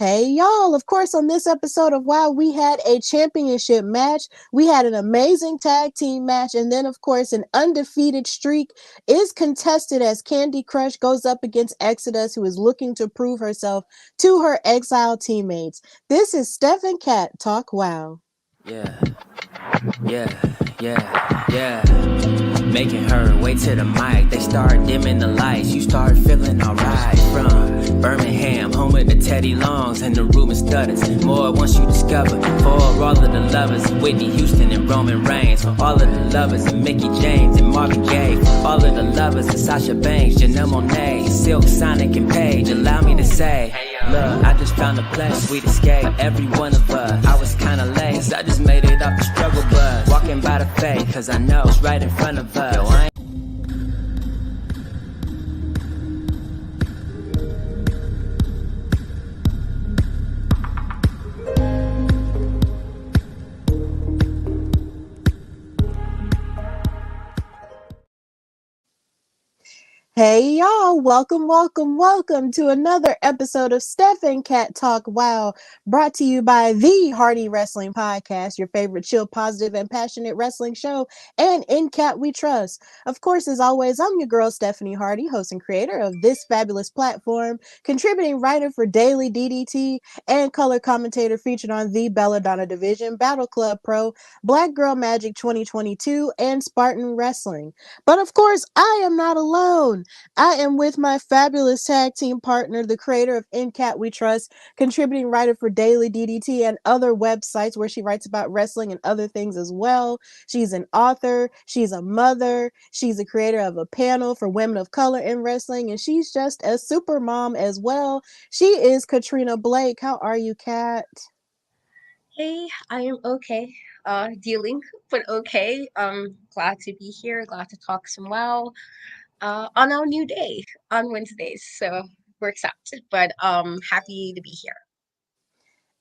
Hey y'all, of course on this episode of WoW we had a championship match, we had an amazing tag team match, and then of course an undefeated streak is contested as Kandi Krush goes up against Exodus, who is looking to prove herself to her exiled teammates. This is Steph and Kat Talk WoW. Yeah, yeah. Making her way to the mic. They start dimming the lights. You start feeling alright. From Birmingham, home of the Teddy Longs, and the room is stutters. More once you discover. For all of the lovers, Whitney Houston and Roman Reigns. For all of the lovers, and Mickey James and Marvin Gaye. For all of the lovers, and Sasha Banks, Janelle Monáe, Silk, Sonic, and Paige. Allow me to say, look, I just found a place, sweet escape. Every one of us, I was kinda late, cause I just made it off the struggle bus. Walking by the faith, cause I know it's right in front of us. Yo, I ain't Hey y'all, welcome to another episode of Steph and Kat Talk WoW, brought to you by the Hardy Wrestling Podcast, your favorite chill, positive, and passionate wrestling show, and in Kat we trust. Of course, as always, I'm your girl Stephanie Hardy, host and creator of this fabulous platform, contributing writer for Daily DDT, and color commentator featured on the Belladonna Division, Battle Club Pro, Black Girl Magic 2022, and Spartan Wrestling. But of course, I am not alone. I am with my fabulous tag team partner, the creator of In Cat We Trust, contributing writer for Daily DDT and other websites where she writes about wrestling and other things as well. She's an author, she's a mother, she's a creator of a panel for women of color in wrestling, and she's just a super mom as well. She is Katrina Blake. How are you, Kat? Hey, I am okay. Dealing, but okay. Glad to be here. Glad to talk some WoW. On our new day on Wednesdays, so works out. But happy to be here.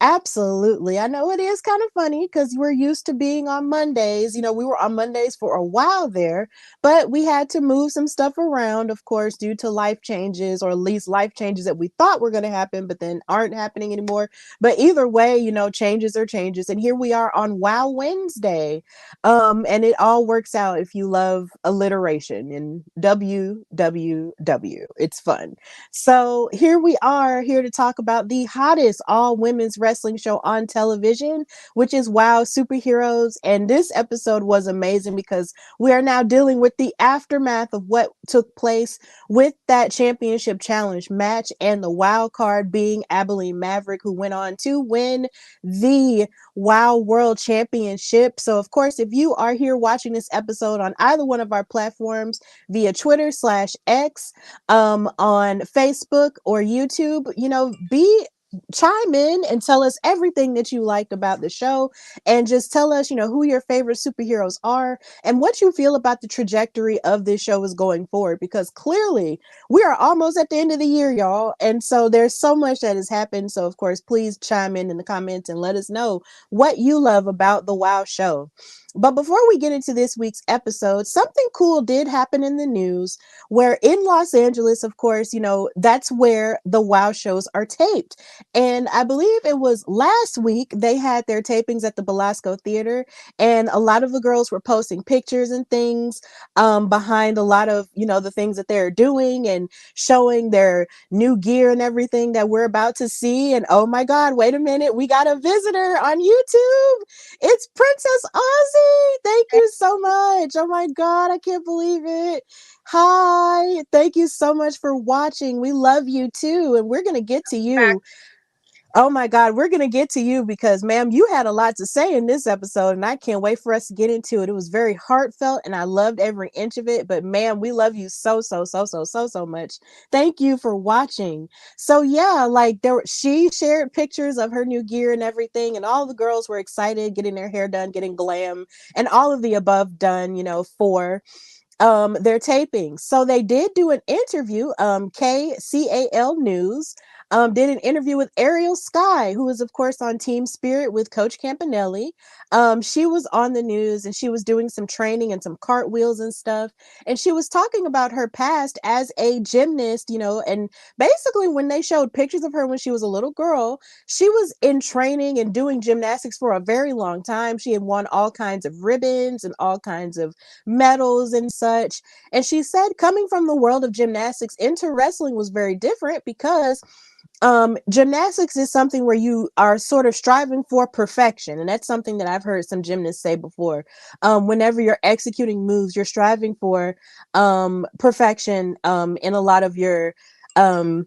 Absolutely. I know it is kind of funny because we're used to being on Mondays. You know, we were on Mondays for a while there, but we had to move some stuff around, of course, due to life changes, or at least life changes that we thought were going to happen, but then aren't happening anymore. But either way, you know, changes are changes. And here we are on Wow Wednesday. And it all works out if you love alliteration and WWW. It's fun. So here we are, here to talk about the hottest all women's wrestling show on television, which is WoW Superheroes. And this episode was amazing because we are now dealing with the aftermath of what took place with that championship challenge match, and the wild card being Abilene Maverick, who went on to win the WoW World Championship. So, of course, if you are here watching this episode on either one of our platforms via Twitter/X, on Facebook or YouTube, you know, chime in and tell us everything that you liked about the show, and just tell us, you know, who your favorite superheroes are and what you feel about the trajectory of this show is going forward, because clearly we are almost at the end of the year, y'all, and so there's so much that has happened. So of course, please chime in the comments and let us know what you love about the WoW show. But before we get into this week's episode, something cool did happen in the news, where in Los Angeles, of course, you know, that's where the WoW shows are taped. And I believe it was last week they had their tapings at the Belasco Theater, and a lot of the girls were posting pictures and things behind a lot of, you know, the things that they're doing and showing their new gear and everything that we're about to see. And oh my God, wait a minute, we got a visitor on YouTube. It's Princess Aussie. Thank you so much. Oh my God, I can't believe it. Hi, thank you so much for watching. We love you too, and we're going to get to you. Oh my God, we're going to get to you because, ma'am, you had a lot to say in this episode, and I can't wait for us to get into it. It was very heartfelt, and I loved every inch of it. But, ma'am, we love you so much. Thank you for watching. So, yeah, like she shared pictures of her new gear and everything, and all the girls were excited, getting their hair done, getting glam, and all of the above done, you know, for their taping. So they did do an interview, KCAL News did an interview with Ariel Sky, who is, of course, on Team Spirit with Coach Campanelli. She was on the news and she was doing some training and some cartwheels and stuff. And she was talking about her past as a gymnast, and basically when they showed pictures of her when she was a little girl, she was in training and doing gymnastics for a very long time. She had won all kinds of ribbons and all kinds of medals and such. And she said coming from the world of gymnastics into wrestling was very different because gymnastics is something where you are sort of striving for perfection. And that's something that I've heard some gymnasts say before. Whenever you're executing moves, you're striving for perfection in a lot of your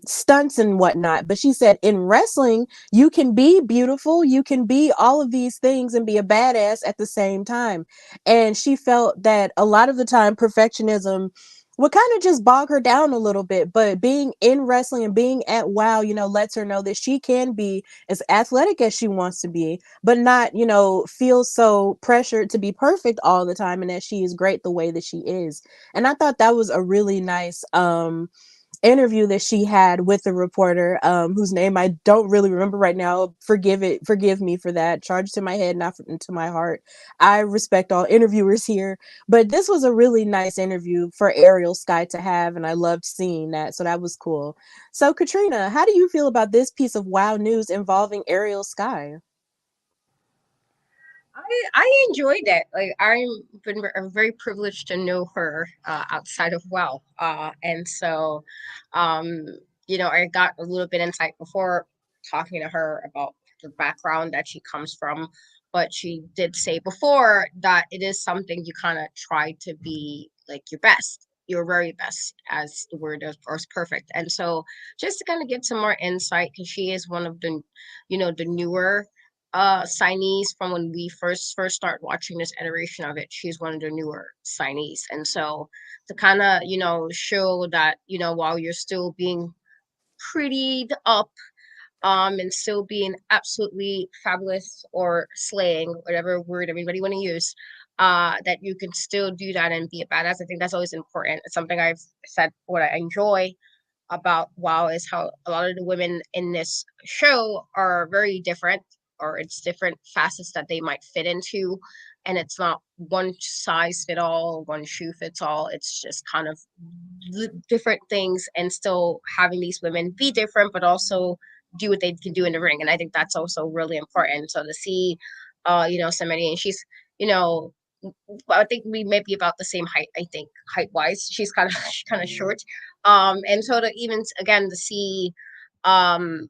stunts and whatnot. But she said in wrestling, you can be beautiful, you can be all of these things and be a badass at the same time. And she felt that a lot of the time perfectionism would kind of just bog her down a little bit. But being in wrestling and being at WOW, lets her know that she can be as athletic as she wants to be, but not, feel so pressured to be perfect all the time and that she is great the way that she is. And I thought that was a really nice interview that she had with the reporter, whose name I don't really remember right now. Forgive me for that. Charge to my head, not to my heart. I respect all interviewers here, but this was a really nice interview for Ariel Sky to have, and I loved seeing that. So that was cool. So Katrina, how do you feel about this piece of WOW news involving Ariel Sky? I enjoyed it. Like I'm very privileged to know her outside of WoW, and so, um, I got a little bit insight before talking to her about the background that she comes from. But she did say before that it is something you kind of try to be like your very best, as the word is, or is perfect. And so, just to kind of get some more insight, because she is one of the newer signees from when we first start watching this iteration of it. She's one of the newer signees, and so to kind of show that while you're still being prettied up, and still being absolutely fabulous or slaying, whatever word everybody want to use, that you can still do that and be a badass. I think that's always important. It's something I've said. What I enjoy about WoW is how a lot of the women in this show are very different, or it's different facets that they might fit into. And it's not one size fit all, one shoe fits all. It's just kind of different things, and still having these women be different, but also do what they can do in the ring. And I think that's also really important. So to see, somebody, and she's, you know, I think we may be about the same height. I think height wise, she's kind of short. And so to even again to see, um,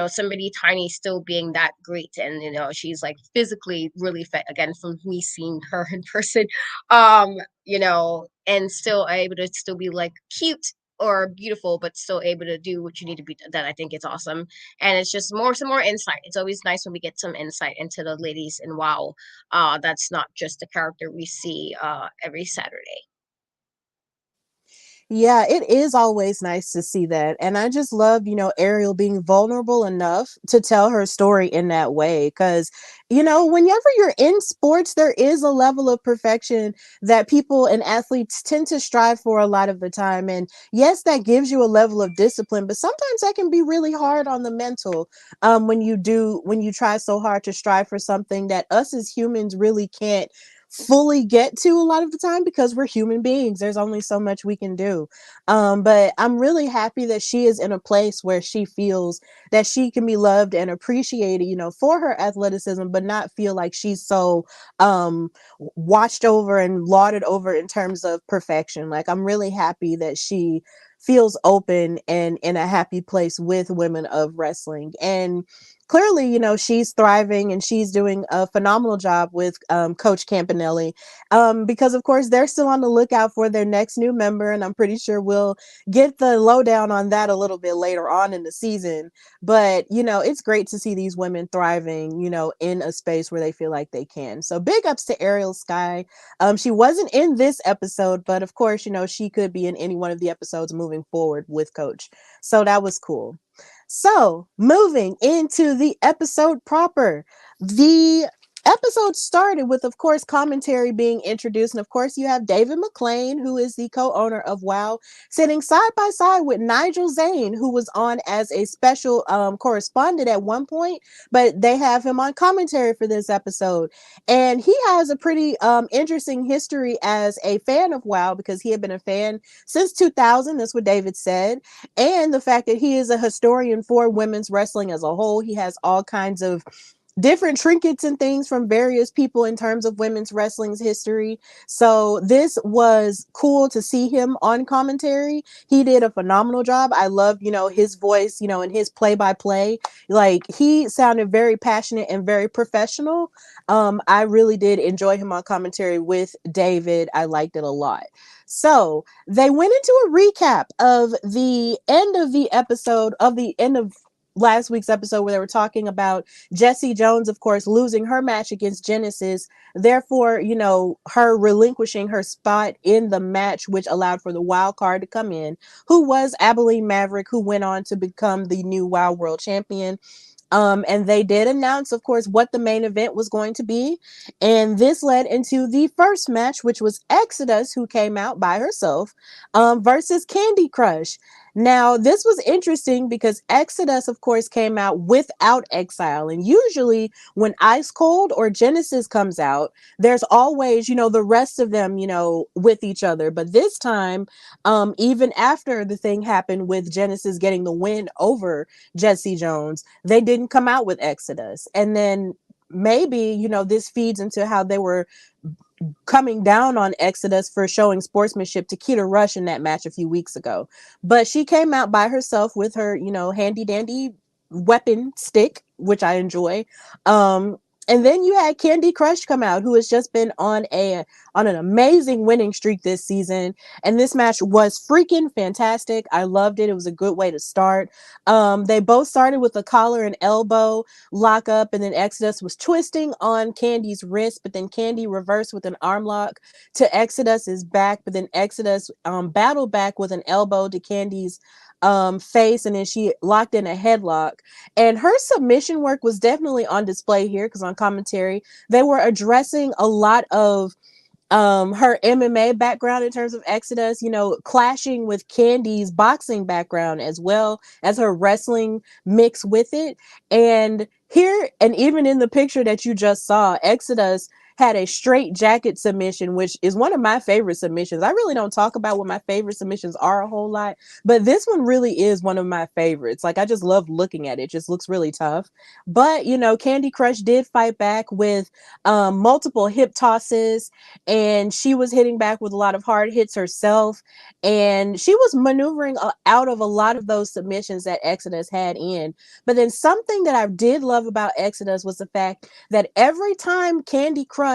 somebody tiny still being that great, and she's like physically really fit. Again, from me seeing her in person, and still able to still be like cute or beautiful, but still able to do what you need to be. That I think it's awesome, and it's just some more insight. It's always nice when we get some insight into the ladies in WoW. That's not just the character we see every Saturday. Yeah, it is always nice to see that. And I just love, Ariel being vulnerable enough to tell her story in that way. Because, whenever you're in sports, there is a level of perfection that people and athletes tend to strive for a lot of the time. And yes, that gives you a level of discipline, but sometimes that can be really hard on the mental, when you try so hard to strive for something that us as humans really can't fully get to a lot of the time because we're human beings. There's only so much we can do. But I'm really happy that she is in a place where she feels that she can be loved and appreciated, for her athleticism, but not feel like she's so watched over and lauded over in terms of perfection. Like, I'm really happy that she feels open and in a happy place with women of wrestling. And clearly, she's thriving and she's doing a phenomenal job with Coach Campanelli, because, of course, they're still on the lookout for their next new member. And I'm pretty sure we'll get the lowdown on that a little bit later on in the season. But, it's great to see these women thriving, in a space where they feel like they can. So big ups to Ariel Sky. She wasn't in this episode, but of course, she could be in any one of the episodes moving forward with Coach. So that was cool. So, moving into the episode proper, the episode started with, of course, commentary being introduced. And of course, you have David McLane, who is the co owner of WoW, sitting side by side with Nigel Zane, who was on as a special correspondent at one point, but they have him on commentary for this episode. And he has a pretty interesting history as a fan of WoW because he had been a fan since 2000. That's what David said. And the fact that he is a historian for women's wrestling as a whole. He has all kinds of different trinkets and things from various people in terms of women's wrestling's history. So this was cool to see him on commentary. He did a phenomenal job. I loved, his voice, and his play by play. Like he sounded very passionate and very professional. I really did enjoy him on commentary with David. I liked it a lot. So they went into a recap of the end of the episode, of the end of last week's episode, where they were talking about Jessie Jones, of course, losing her match against Genesis, therefore, her relinquishing her spot in the match, which allowed for the wild card to come in, who was Abilene Maverick, who went on to become the new WoW World Champion. And they did announce, of course, what the main event was going to be. And this led into the first match, which was Exodus, who came out by herself, versus Kandi Krush. Now, this was interesting because Exodus, of course, came out without Exile. And usually when Ice Cold or Genesis comes out, there's always, the rest of them, with each other. But this time, even after the thing happened with Genesis getting the win over Jessie Jones, they didn't come out with Exodus. And then maybe, this feeds into how they were coming down on Exodus for showing sportsmanship to Keita Rush in that match a few weeks ago. But she came out by herself with her, handy dandy weapon stick, which I enjoy. And then you had Kandi Krush come out, who has just been on an amazing winning streak this season. And this match was freaking fantastic. I loved it. It was a good way to start. They both started with a collar and elbow lock up, and then Exodus was twisting on Candy's wrist, but then Kandi reversed with an arm lock to Exodus's back, but then Exodus battled back with an elbow to Candy's face, and then she locked in a headlock. And her submission work was definitely on display here because on commentary they were addressing a lot of her MMA background in terms of Exodus, clashing with Candy's boxing background as well as her wrestling mix with it. And here, and even in the picture that you just saw, Exodus had a straight jacket submission, which is one of my favorite submissions. I really don't talk about what my favorite submissions are a whole lot, but this one really is one of my favorites. Like, I just love looking at it. It just looks really tough. But, Kandi Krush did fight back with multiple hip tosses, and she was hitting back with a lot of hard hits herself. And she was maneuvering out of a lot of those submissions that Exodus had in. But then something that I did love about Exodus was the fact that every time Kandi Krush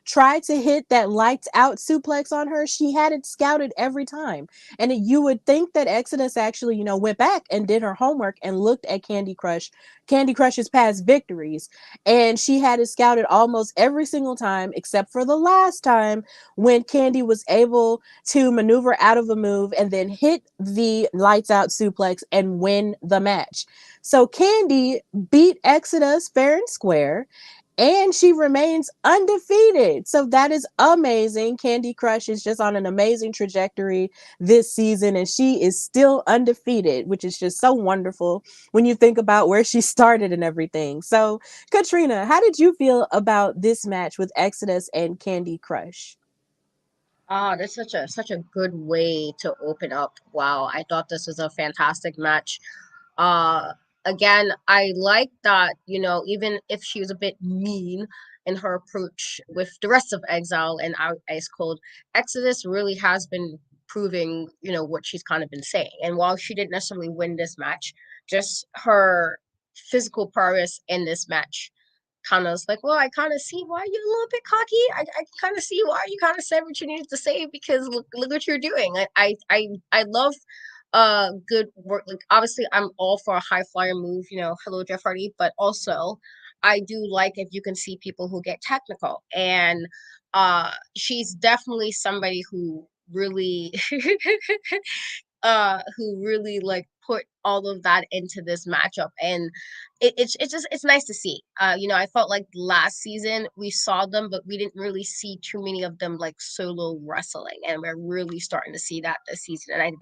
tried to hit that lights out suplex on her, she had it scouted every time. And you would think that Exodus actually, went back and did her homework and looked at Kandi Krush's past victories. And she had it scouted almost every single time, except for the last time when Kandi was able to maneuver out of a move and then hit the lights out suplex and win the match. So Kandi beat Exodus fair and square, and she remains undefeated. So that is amazing. Kandi Krush is just on an amazing trajectory this season, and she is still undefeated, which is just so wonderful when you think about where she started and everything. So, Katrina, how did you feel about this match with Exodus and Kandi Krush? Ah, that's such a good way to open up. Wow, I thought this was a fantastic match. Uh Again, I like that, even if she was a bit mean in her approach with the rest of Exile and Ice Cold, Exodus really has been proving, what she's kind of been saying. And while she didn't necessarily win this match, just her physical prowess in this match kind of like, well, I kind of see why you're a little bit cocky. I kind of see why you kind of said what you needed to say, because look what you're doing. I love good work. Like, obviously I'm all for a high flyer move, hello Jeff Hardy, but also I do like if you can see people who get technical. And she's definitely somebody who really who really like put all of that into this matchup, and it's just it's nice to see. You know, I felt like last season we saw them, but we didn't really see too many of them like solo wrestling, and we're really starting to see that this season, and I think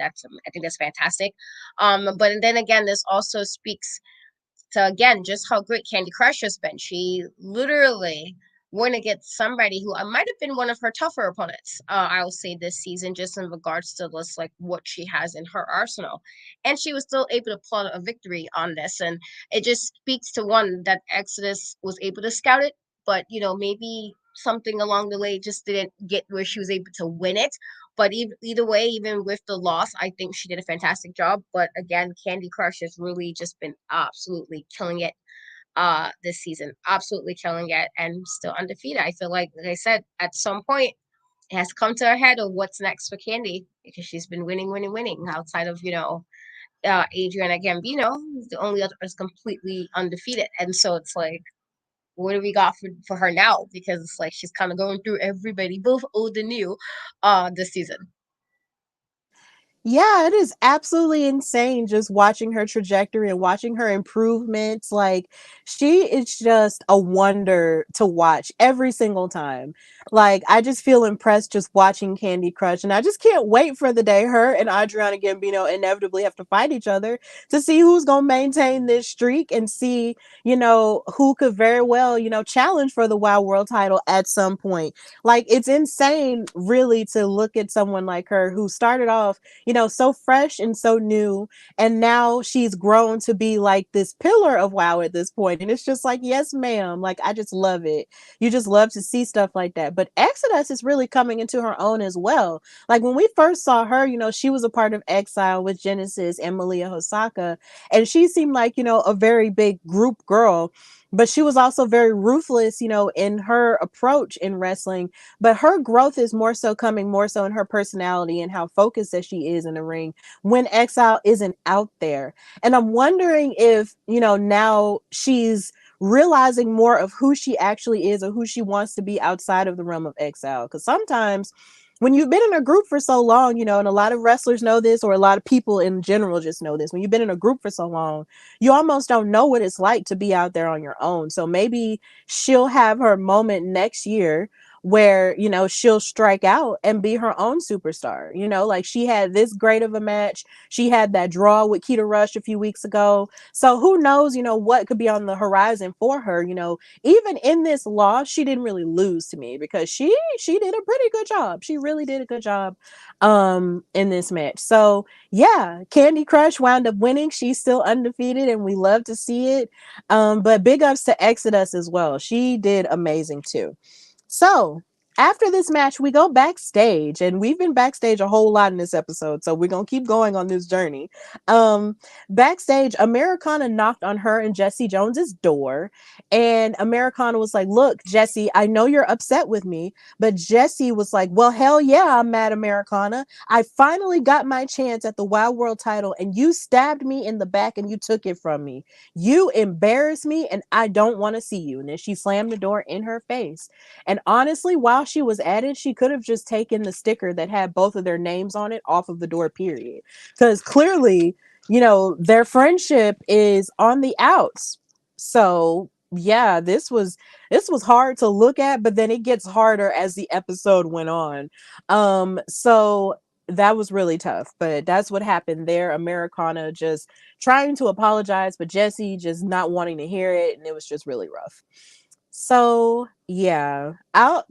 that's fantastic. But then again, this also speaks so again, just how great Kandi Krush has been. She literally went against somebody who might have been one of her tougher opponents. I will say this season, just in regards to this, like what she has in her arsenal, and she was still able to pull out a victory on this. And it just speaks to one that Exodus was able to scout it, but you know maybe something along the way just didn't get where she was able to win it. But either way, even with the loss, I think she did a fantastic job. But again, Kandi Crush has really just been absolutely killing it this season. Absolutely killing it and still undefeated. I feel like I said, at some point it has come to a head of what's next for Kandi because she's been winning, winning, winning outside of, you know, Adriana Gambino, who's the only other is completely undefeated. And so it's like, what do we got for her now? Because it's like she's kind of going through everybody, both old and new, this season. Yeah, it is absolutely insane just watching her trajectory and watching her improvements. Like, she is just a wonder to watch every single time. Like, I just feel impressed just watching Candy Crush, and I just can't wait for the day her and Adriana Gambino inevitably have to fight each other to see who's going to maintain this streak and see, you know, who could very well, you know, challenge for the Wild World title at some point. Like, it's insane, really, to look at someone like her who started off, you know, so fresh and so new. And now she's grown to be like this pillar of WoW at this point. And it's just like, yes, ma'am. Like, I just love it. You just love to see stuff like that. But Exodus is really coming into her own as well. Like, when we first saw her, you know, she was a part of Exile with Genesis and Malia Hosaka. And she seemed like, you know, a very big group girl. But she was also very ruthless, you know, in her approach in wrestling. But her growth is more so coming more so in her personality and how focused that she is in the ring when Exile isn't out there. And I'm wondering if, you know, now she's realizing more of who she actually is or who she wants to be outside of the realm of Exile. Because sometimes when you've been in a group for so long, you know, and a lot of wrestlers know this, or a lot of people in general just know this, when you've been in a group for so long, you almost don't know what it's like to be out there on your own. So maybe she'll have her moment next year where, you know, she'll strike out and be her own superstar. You know, like she had this great of a match. She had that draw with Keita Rush a few weeks ago. So who knows, you know, what could be on the horizon for her. You know, even in this loss, she didn't really lose to me because she did a pretty good job. She really did a good job in this match. So yeah, Candy Crush wound up winning. She's still undefeated and we love to see it. But big ups to Exodus as well. She did amazing too. So after this match, we go backstage, and we've been backstage a whole lot in this episode, so we're gonna keep going on this journey. Backstage, Americana knocked on her and Jessie Jones's door, and Americana was like, "Look, Jessie, I know you're upset with me," but Jessie was like, "Well, hell yeah, I'm mad, Americana. I finally got my chance at the Wild World title, and you stabbed me in the back and you took it from me. You embarrassed me, and I don't want to see you." And then she slammed the door in her face. And honestly, while she was at it, she could have just taken the sticker that had both of their names on it off of the door, period. Because clearly, you know, their friendship is on the outs. So yeah, this was hard to look at, but then it gets harder as the episode went on. So that was really tough, but that's what happened there. Americana just trying to apologize, but Jessie just not wanting to hear it, and it was just really rough. So yeah, I'll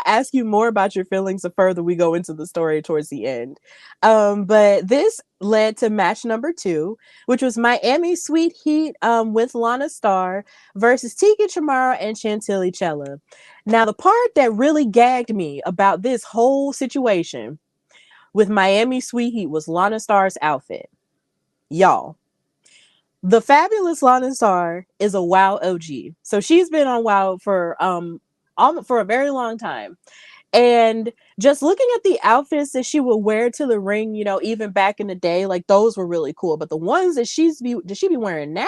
ask you more about your feelings the further we go into the story towards the end. But this led to match number 2, which was Miami Sweet Heat with Lana Star versus Tiki Chamorro and Chantilly Chella. Now, the part that really gagged me about this whole situation with Miami Sweet Heat was Lana Star's outfit. Y'all, the fabulous Lana Star is a WoW OG. So she's been on WoW for a very long time. And just looking at the outfits that she would wear to the ring, you know, even back in the day, like those were really cool. But the ones that she be wearing now,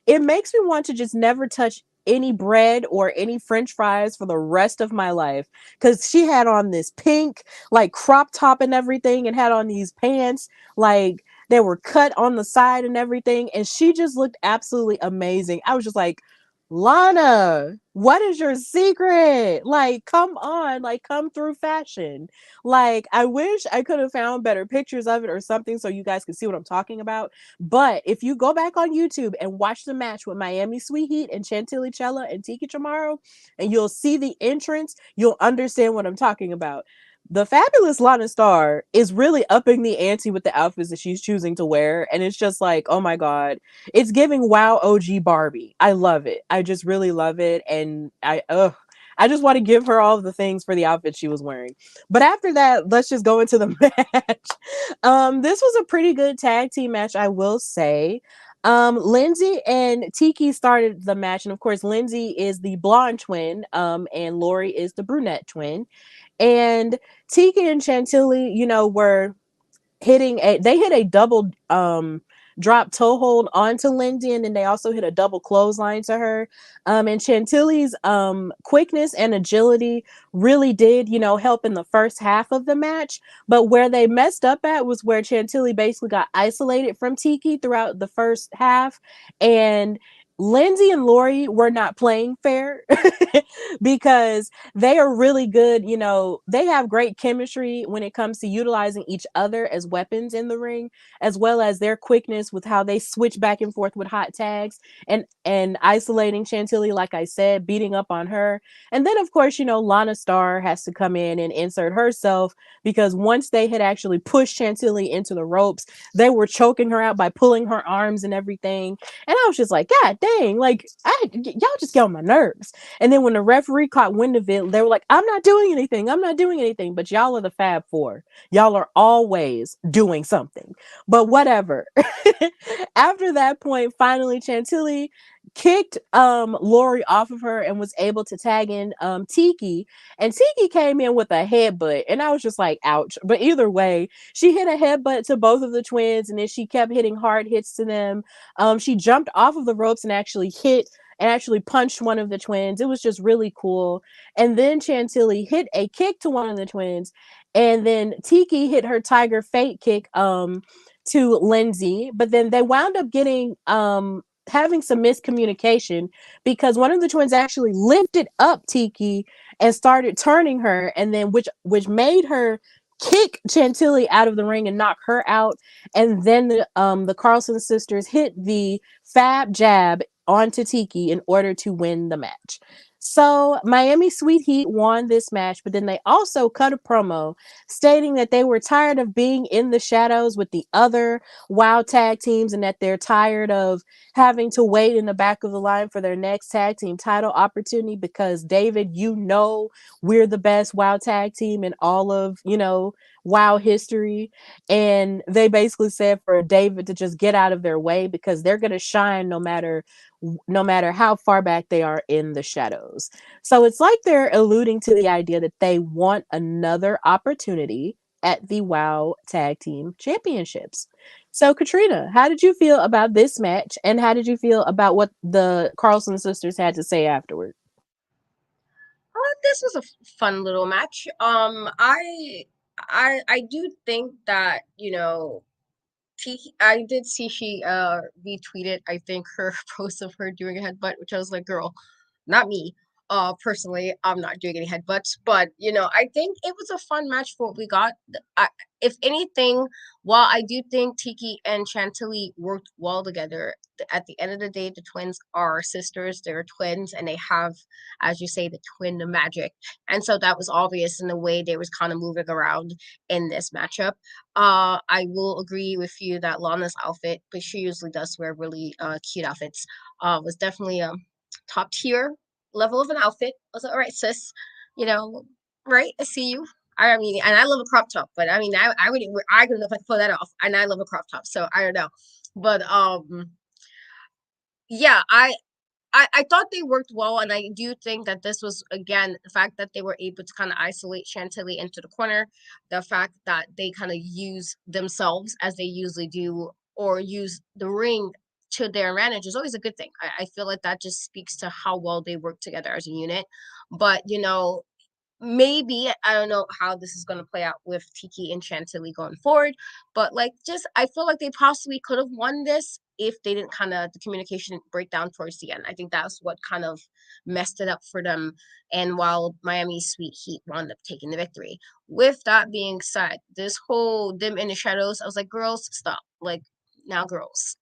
it makes me want to just never touch any bread or any french fries for the rest of my life, because she had on this pink like crop top and everything, and had on these pants like they were cut on the side and everything, and she just looked absolutely amazing. I was just like, Lana, what is your secret? Like, come on, like, come through fashion. Like, I wish I could have found better pictures of it or something so you guys could see what I'm talking about. But if you go back on YouTube and watch the match with Miami Sweet Heat and Chantilly Chella and Tiki Chamorro, and you'll see the entrance, you'll understand what I'm talking about. The fabulous Lana Star is really upping the ante with the outfits that she's choosing to wear. And it's just like, oh my God, it's giving WoW OG Barbie. I love it. I just really love it. And I just want to give her all of the things for the outfit she was wearing. But after that, let's just go into the match. This was a pretty good tag team match, I will say. Lindsay and Tiki started the match, and of course, Lindsay is the blonde twin, and Lori is the brunette twin. And Tiki and Chantilly, were they hit a double drop toe hold onto Lindsay, and then they also hit a double clothesline to her. And Chantilly's quickness and agility really did, help in the first half of the match. But where they messed up at was where Chantilly basically got isolated from Tiki throughout the first half, and Lindsay and Lori were not playing fair because they are really good. They have great chemistry when it comes to utilizing each other as weapons in the ring, as well as their quickness with how they switch back and forth with hot tags and isolating Chantilly, like I said, beating up on her. And then, of course, Lana Star has to come in and insert herself, because once they had actually pushed Chantilly into the ropes, they were choking her out by pulling her arms and everything. And I was just like, God dang, like, y'all just get on my nerves. And then when the referee caught wind of it, they were like, I'm not doing anything. I'm not doing anything. But y'all are the Fab Four. Y'all are always doing something. But whatever. After that point, finally, Chantilly kicked Lori off of her and was able to tag in Tiki. And Tiki came in with a headbutt. And I was just like, ouch. But either way, she hit a headbutt to both of the twins, and then she kept hitting hard hits to them. She jumped off of the ropes and actually punched one of the twins. It was just really cool. And then Chantilly hit a kick to one of the twins, and then Tiki hit her Tiger Fate kick to Lindsay. But then they wound up getting having some miscommunication, because one of the twins actually lifted up Tiki and started turning her, and then which made her kick Chantilly out of the ring and knock her out. And then the Carlson sisters hit the Fab Jab onto Tiki in order to win the match. So Miami Sweet Heat won this match, but then they also cut a promo stating that they were tired of being in the shadows with the other WoW tag teams, and that they're tired of having to wait in the back of the line for their next tag team title opportunity, because David, we're the best WoW tag team in all of, WoW history. And they basically said for David to just get out of their way, because they're going to shine no matter how far back they are in the shadows. So it's like they're alluding to the idea that they want another opportunity at the WoW Tag Team Championships. So, Katrina, how did you feel about this match, and how did you feel about what the Carlson sisters had to say afterward? This was a fun little match. I do think that I did see she retweeted, I think, her post of her doing a headbutt, which I was like, girl, not me. Personally, I'm not doing any headbutts, but I think it was a fun match for what we got. If anything, while I do think Tiki and Chantilly worked well together, at the end of the day, the twins are sisters. They're twins, and they have, as you say, the twin magic. And so that was obvious in the way they was kind of moving around in this matchup. I will agree with you that Lana's outfit, but she usually does wear really cute outfits, was definitely a top tier level of an outfit. I was like, all right, sis, you know, right? I see you. I mean, and I love a crop top, but I mean, I would, I don't know if I can pull that off. And I love a crop top, so I don't know. But yeah, I thought they worked well, and I do think that this was, again, the fact that they were able to kind of isolate Chantilly into the corner, the fact that they kind of use themselves as they usually do, or use the ring to their advantage is always a good thing. I feel like that just speaks to how well they work together as a unit. But maybe I don't know how this is going to play out with Tiki and Chantilly going forward, but like just I feel like they possibly could have won this if they didn't kind of the communication break down towards the end. I think that's what kind of messed it up for them. And while Miami's Sweet Heat wound up taking the victory. With that being said, this whole them in the shadows, I was like, girls, stop. Like now, girls,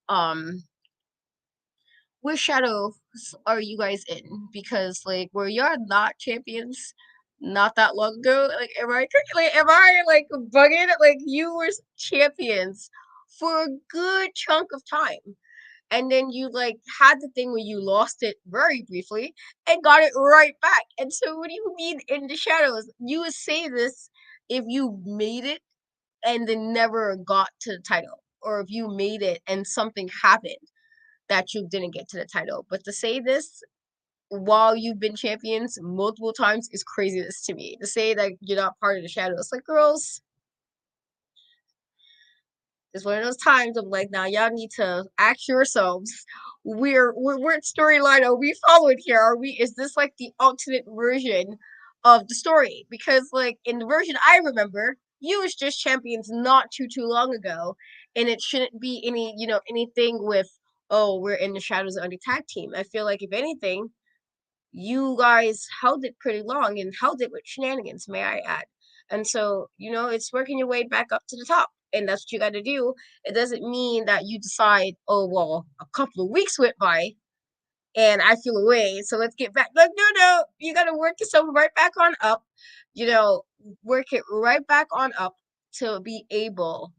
which shadows are you guys in? Because like were y'all not champions not that long ago? Like am I like bugging? Like you were champions for a good chunk of time. And then you like had the thing where you lost it very briefly and got it right back. And so what do you mean in the shadows? You would say this if you made it and then never got to the title. Or if you made it and something happened that you didn't get to the title. But to say this while you've been champions multiple times is craziness to me. To say that you're not part of the shadows, like girls, it's one of those times of like, now y'all need to ask yourselves, what storyline are we following here? Are we is this like the alternate version of the story? Because like in the version I remember, you was just champions not too long ago, and it shouldn't be anything with oh we're in the shadows of the tag team. I feel like if anything, you guys held it pretty long and held it with shenanigans, may I add. And so, it's working your way back up to the top. And that's what you got to do. It doesn't mean that you decide, oh, well, a couple of weeks went by and I feel away. So let's get back. Like, no, you got to work yourself right back on up, work it right back on up to be able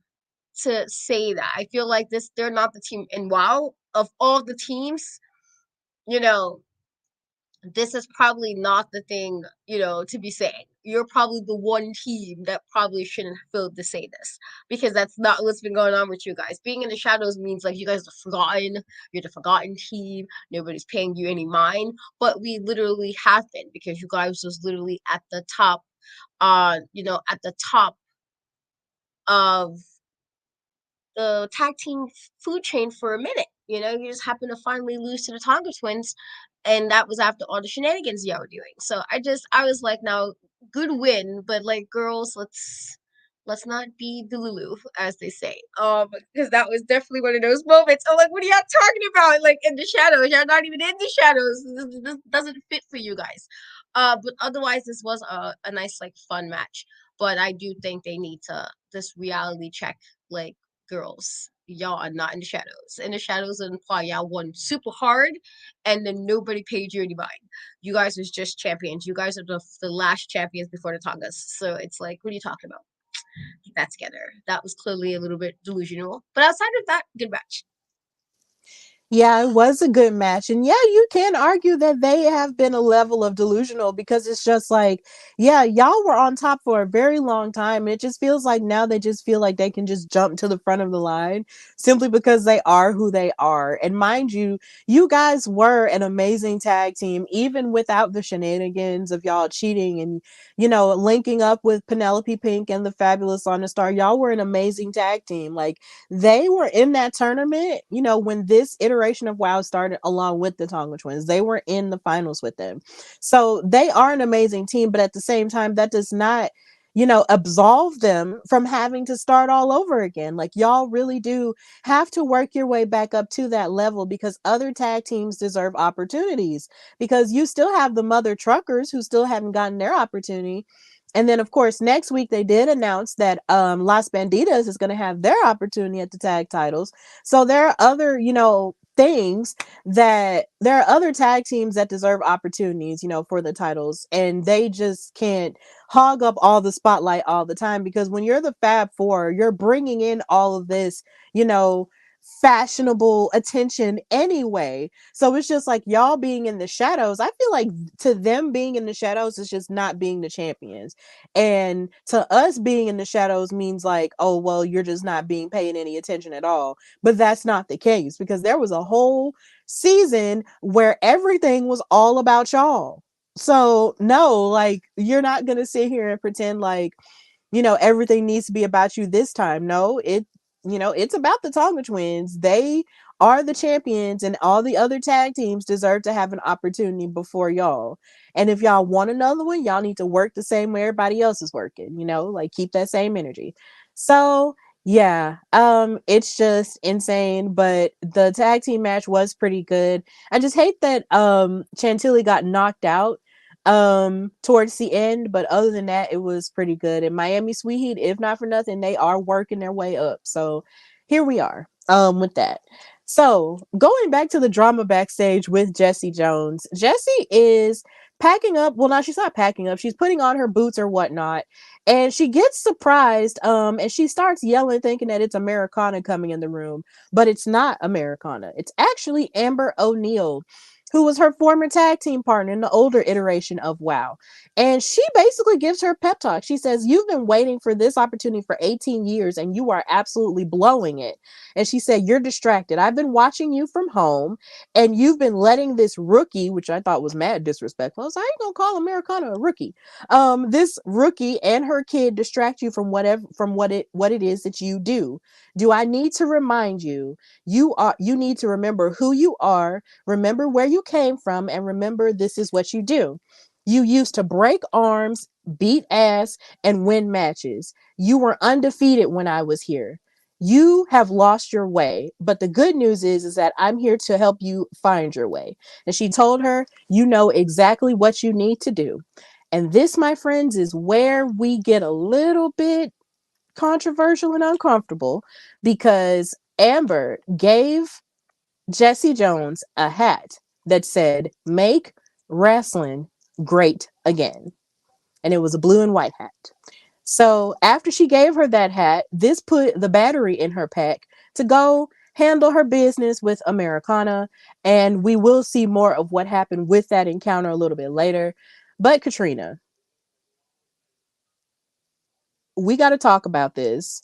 to say that. I feel like they're not the team. And wow, of all the teams, you know, this is probably not the thing, to be saying. You're probably the one team that probably shouldn't feel to say this because that's not what's been going on with you guys. Being in the shadows means like you guys are forgotten. You're the forgotten team. Nobody's paying you any mind, but we literally have been because you guys was literally at the top, at the top of the tag team food chain for a minute. You just happen to finally lose to the Tonga twins, and that was after all the shenanigans y'all were doing. So I was like, now good win, but like girls, let's not be Delulu, as they say. Because that was definitely one of those moments. I'm like, what are y'all talking about? Like in the shadows, y'all not even in the shadows. This doesn't fit for you guys. But otherwise, this was a nice like fun match. But I do think they need to this reality check like girls, y'all are not in the shadows. In the shadows imply y'all won super hard and then nobody paid you any mind. You guys was just champions. You guys are the last champions before the Tongas. So it's like, what are you talking about? Get that together. That was clearly a little bit delusional. But outside of that, good match. Yeah, it was a good match. And yeah, you can argue that they have been a level of delusional because it's just like, yeah, y'all were on top for a very long time. And it just feels like now they just feel like they can just jump to the front of the line simply because they are who they are. And mind you, you guys were an amazing tag team, even without the shenanigans of y'all cheating and, linking up with Penelope Pink and the Fabulous on the Star. Y'all were an amazing tag team. Like, they were in that tournament, when this iteration of WoW started along with the Tonga twins. They were in the finals with them. So they are an amazing team, but at the same time, that does not, absolve them from having to start all over again. Like, y'all really do have to work your way back up to that level because other tag teams deserve opportunities because you still have the mother truckers who still haven't gotten their opportunity. And then, of course, next week they did announce that Las Banditas is going to have their opportunity at the tag titles. So there are other, things that there are other tag teams that deserve opportunities, for the titles. And they just can't hog up all the spotlight all the time because when you're the Fab Four, you're bringing in all of this, you know, fashionable attention anyway. So it's just like y'all being in the shadows. I feel like to them being in the shadows is just not being the champions. And to us being in the shadows means like, oh, well, you're just not being paid any attention at all. But that's not the case because there was a whole season where everything was all about y'all. So no, like you're not going to sit here and pretend like, everything needs to be about you this time. No, it's about the Tonga twins. They are the champions, and all the other tag teams deserve to have an opportunity before y'all. And if y'all want another one, y'all need to work the same way everybody else is working, like keep that same energy. So yeah, it's just insane, but the tag team match was pretty good. I just hate that Chantilly got knocked out towards the end, but other than that, it was pretty good. And Miami Sweet Heat, if not for nothing, they are working their way up. So here we are with that. So going back to the drama backstage with Jessie Jones, Jessie is packing up. Well, now she's not packing up. She's putting on her boots or whatnot. And she gets surprised. And she starts yelling, thinking that it's Americana coming in the room. But it's not Americana. It's actually Amber O'Neal, who was her former tag team partner in the older iteration of WoW. And she basically gives her pep talk. She says, "You've been waiting for this opportunity for 18 years and you are absolutely blowing it." And she said, "You're distracted. I've been watching you from home and you've been letting this rookie," which I thought was mad disrespectful. I was like, "I ain't gonna call Americana a rookie. This rookie and her kid distract you from what it is that you do. Do I need to remind you? You need to remember who you are, remember where you came from, and remember this is what you do. You used to break arms, beat ass, and win matches. You were undefeated when I was here. You have lost your way, but the good news is that I'm here to help you find your way." And she told her, "You know exactly what you need to do." And this, my friends, is where we get a little bit controversial and uncomfortable, because Amber gave Jessie Jones a hat that said, "Make wrestling great again." And it was a blue and white hat. So after she gave her that hat, this put the battery in her pack to go handle her business with Americana. And we will see more of what happened with that encounter a little bit later. But Katrina, we got to talk about this.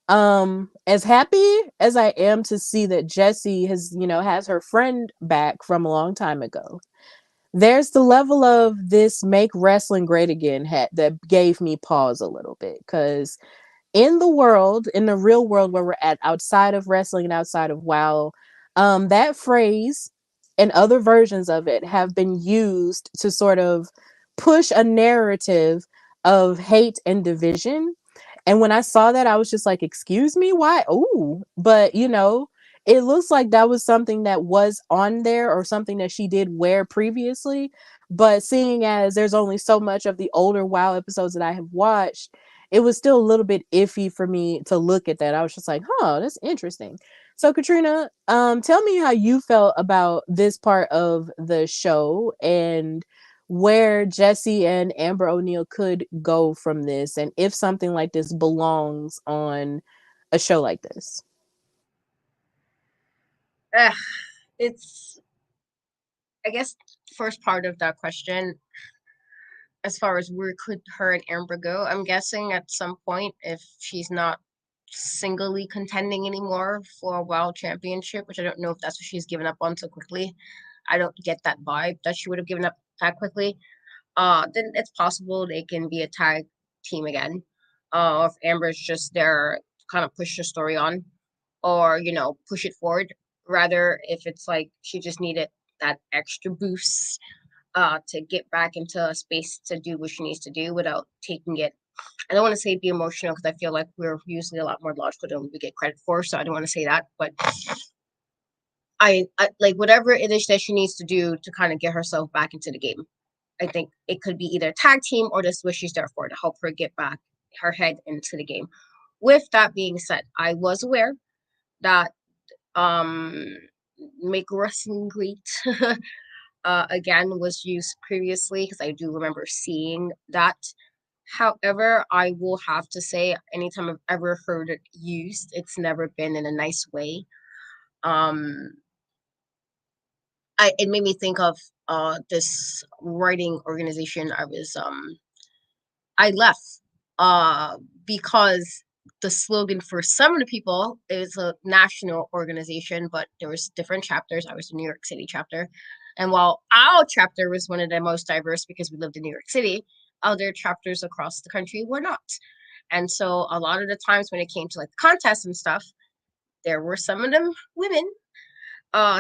As happy as I am to see that Jessie has her friend back from a long time ago, there's the level of this "make wrestling great again" hat that gave me pause a little bit, because in the real world where we're at, outside of wrestling and outside of WoW, that phrase and other versions of it have been used to sort of push a narrative of hate and division. And when I saw that, I was just like, "Excuse me, why?" Ooh, but it looks like that was something that was on there, or something that she did wear previously. But seeing as there's only so much of the older WoW episodes that I have watched, it was still a little bit iffy for me to look at that. I was just like, "Huh, that's interesting." So Katrina, tell me how you felt about this part of the show, and where Jessie and Amber O'Neal could go from this, and if something like this belongs on a show like this. Ugh, it's, I guess, first part of that question, as far as where could her and Amber go, I'm guessing at some point, if she's not singly contending anymore for a world championship, which I don't know if that's what she's given up on so quickly. I don't get that vibe that she would have given up that quickly. Then it's possible they can be a tag team again. If Amber's just there to kind of push the story on, or push it forward. Rather, if it's like she just needed that extra boost to get back into a space to do what she needs to do without taking it. I don't want to say be emotional, because I feel like we're usually a lot more logical than we get credit for, so I don't want to say that. But I like whatever it is that she needs to do to kind of get herself back into the game. I think it could be either tag team or just what she's there for, to help her get back her head into the game. With that being said, I was aware that um make wrestling great again was used previously, because I do remember seeing that. However, I will have to say, anytime I've ever heard it used, it's never been in a nice way. Um, it made me think of this writing organization I left because the slogan for some of the people is a national organization, but there was different chapters. I was the New York City chapter, and while our chapter was one of the most diverse because we lived in New York City, other chapters across the country were not. And so a lot of the times when it came to like contests and stuff, there were some of them women,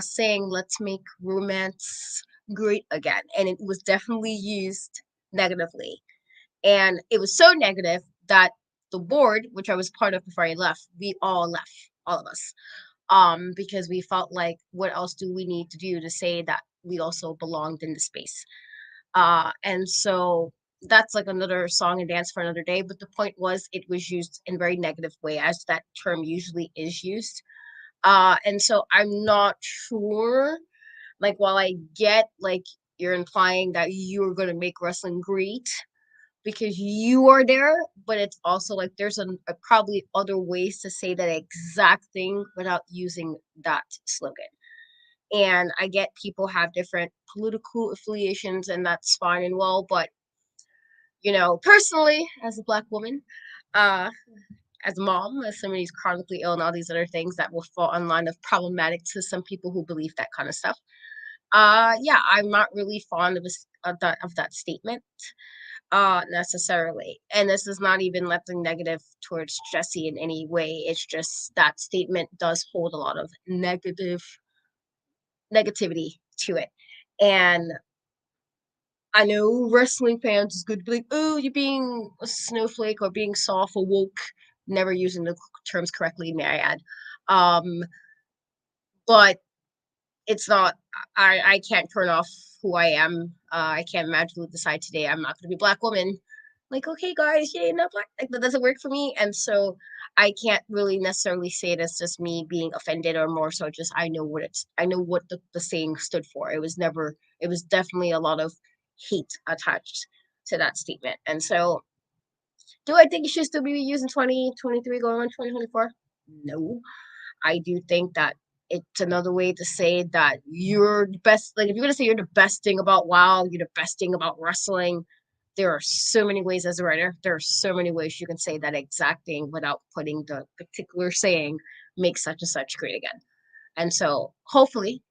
saying let's make romance great again, and it was definitely used negatively. And it was so negative that the board, which I was part of before I left, we all left, all of us, because we felt like, what else do we need to do to say that we also belonged in the space? And so that's like another song and dance for another day. But the point was, it was used in a very negative way, as that term usually is used. And so I'm not sure. Like, while I get like you're implying that you're gonna make wrestling great because you are there, but it's also like there's a probably other ways to say that exact thing without using that slogan. And I get people have different political affiliations, and that's fine and well, but personally, as a black woman, uh, as a mom, as somebody who's chronically ill and all these other things that will fall on line of problematic to some people who believe that kind of stuff. Yeah, I'm not really fond of that statement, necessarily. And this is not even nothing negative towards Jessie in any way. It's just that statement does hold a lot of negativity to it. And I know wrestling fans is good to be like, oh, you're being a snowflake or being soft or woke, never using the terms correctly, may I add. Um, but it's not, I can't turn off who I am. I can't magically decide today I'm not gonna be a black woman. Like, okay guys, yay, not black, like that doesn't work for me. And so I can't really necessarily say it as just me being offended, or more so just I know what the saying stood for. It was definitely a lot of hate attached to that statement. And so do I think it should still be used in 2023 going on 2024? No. I do think that it's another way to say that you're the best. Like, if you're gonna say you're the best thing about WoW, you're the best thing about wrestling, there are so many ways as a writer. There are so many ways you can say that exact thing without putting the particular saying, make such and such great again. And so hopefully,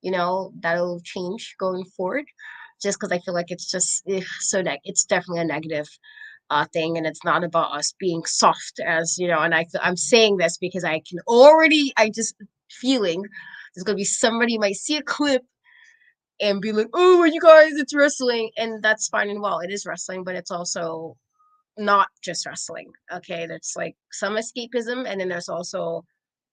that'll change going forward. Just because I feel like it's just it's definitely a negative thing, and it's not about us being soft, as you know. And I'm saying this because I just feeling there's gonna be somebody might see a clip and be like, oh, you guys, it's wrestling, and that's fine and well. It is wrestling, but it's also not just wrestling. Okay, there's like some escapism, and then there's also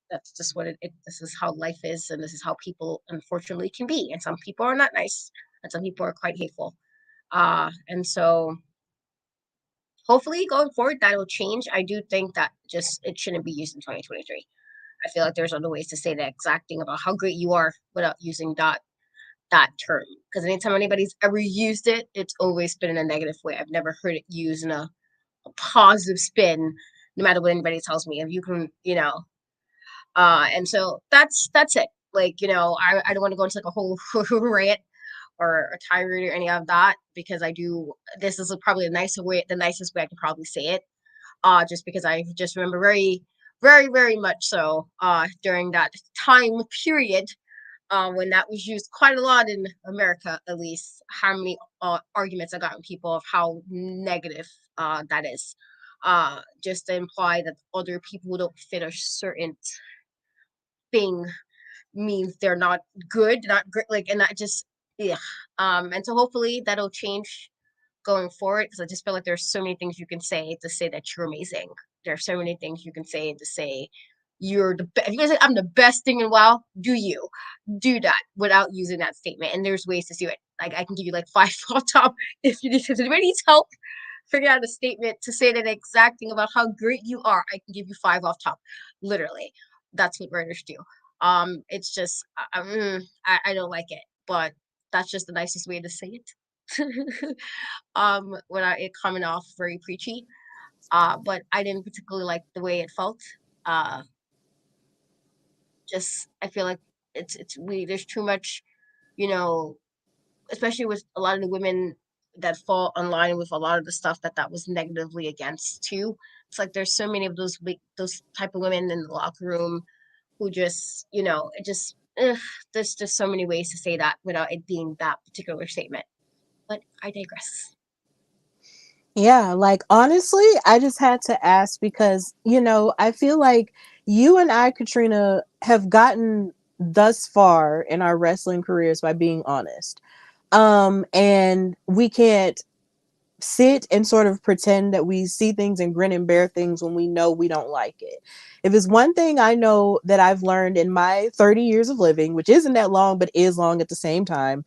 that's just what this is how life is, and this is how people unfortunately can be. And some people are not nice, and some people are quite hateful. And so hopefully going forward that will change. I do think that just it shouldn't be used in 2023. I feel like there's other ways to say the exact thing about how great you are without using that term. Because anytime anybody's ever used it, it's always been in a negative way. I've never heard it used in a positive spin, no matter what anybody tells me. If you can, and so that's it. Like, I don't want to go into like a whole rant or a tirade or any of that, because this is probably the nicest way I can probably say it. Just because I just remember very, very, very much so, during that time period, when that was used quite a lot in America, at least, how many arguments I got with people of how negative that is. Just to imply that other people who don't fit a certain thing means they're not good, not great, like, and that just, yeah. And so hopefully that'll change going forward, because I just feel like there's so many things you can say to say that you're amazing. There are so many things you can say to say you're the best. If you guys say I'm the best thing in WoW, do that without using that statement? And there's ways to do it. Like, I can give you like 5 off top if anybody needs help figure out a statement to say that exact thing about how great you are. I can give you 5 off top, literally. That's what writers do. It's just I don't like it, but that's just the nicest way to say it. Without it coming off very preachy. But I didn't particularly like the way it felt. Uh, just I feel like it's we there's too much, you know, especially with a lot of the women that fall online with a lot of the stuff that was negatively against too. It's like there's so many of those type of women in the locker room who just, it just there's just so many ways to say that without it being that particular statement. But I digress. Yeah, like honestly, I just had to ask because, I feel like you and I, Katrina, have gotten thus far in our wrestling careers by being honest. And we can't sit and sort of pretend that we see things and grin and bear things when we know we don't like it. If it's one thing I know that I've learned in my 30 years of living, which isn't that long, but is long at the same time,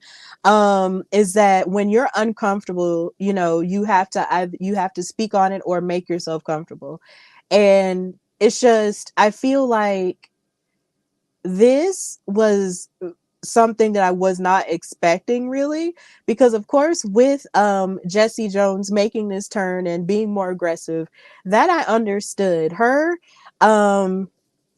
is that when you're uncomfortable, you know, you have to speak on it or make yourself comfortable. And it's just, I feel like this was something that I was not expecting really, because of course with Jessie Jones making this turn and being more aggressive, that I understood. Her um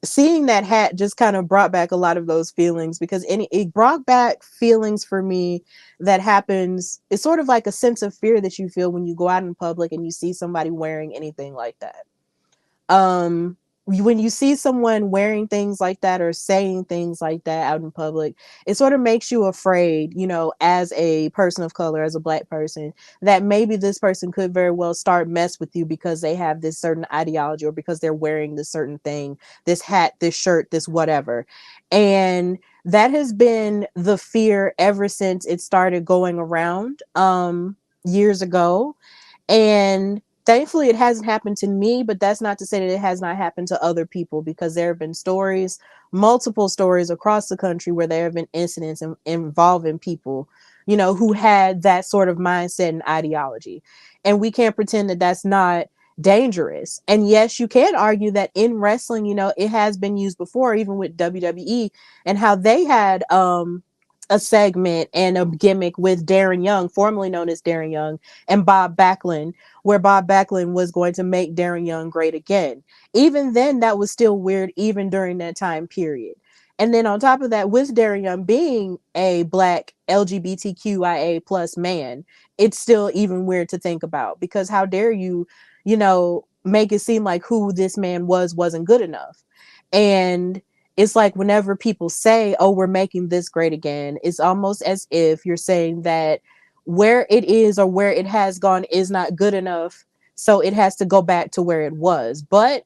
seeing that hat just kind of brought back a lot of those feelings, because it brought back feelings for me that happens. It's sort of like a sense of fear that you feel when you go out in public and you see somebody wearing anything like that. When you see someone wearing things like that or saying things like that out in public, it sort of makes you afraid, you know, as a person of color, as a black person, that maybe this person could very well start mess with you because they have this certain ideology or because they're wearing this certain thing, this hat, this shirt, this whatever. And that has been the fear ever since it started going around years ago. And thankfully, it hasn't happened to me, but that's not to say that it has not happened to other people, because there have been stories, multiple stories across the country where there have been incidents involving people, you know, who had that sort of mindset and ideology. And we can't pretend that that's not dangerous. And yes, you can argue that in wrestling, you know, it has been used before, even with WWE, and how they had a segment and a gimmick with Darren Young, formerly known as Darren Young, and Bob Backlund, where Bob Backlund was going to make Darren Young great again. Even then, that was still weird, even during that time period. And then on top of that, with Darren Young being a black LGBTQIA plus man, it's still even weird to think about, because how dare you, you know, make it seem like who this man wasn't good enough. And it's like whenever people say, oh, we're making this great again, it's almost as if you're saying that where it is or where it has gone is not good enough. So it has to go back to where it was. But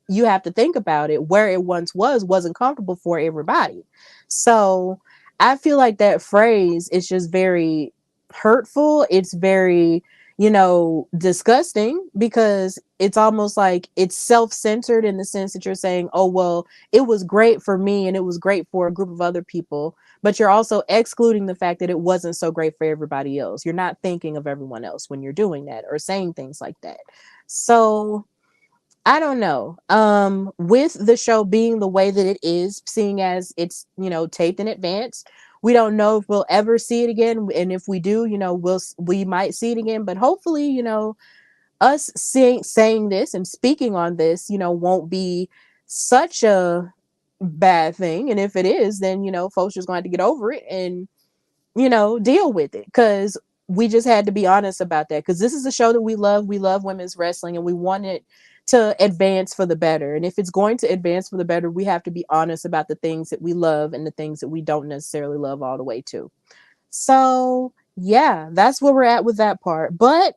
you have to think about it. Where it once wasn't comfortable for everybody. So I feel like that phrase is just very hurtful. It's very, you know, disgusting, because it's almost like it's self-centered in the sense that you're saying, oh, well, it was great for me and it was great for a group of other people, but you're also excluding the fact that it wasn't so great for everybody else. You're not thinking of everyone else when you're doing that or saying things like that. So I don't know. With the show being the way that it is, seeing as it's, you know, taped in advance, we don't know if we'll ever see it again. And if we do, you know, we might see it again. But hopefully, you know, us saying this and speaking on this, you know, won't be such a bad thing. And if it is, then, you know, folks just going to have to get over it and, you know, deal with it, because we just had to be honest about that, because this is a show that we love. We love women's wrestling and we want it to advance for the better. And if it's going to advance for the better, we have to be honest about the things that we love and the things that we don't necessarily love all the way too. So yeah, that's where we're at with that part. But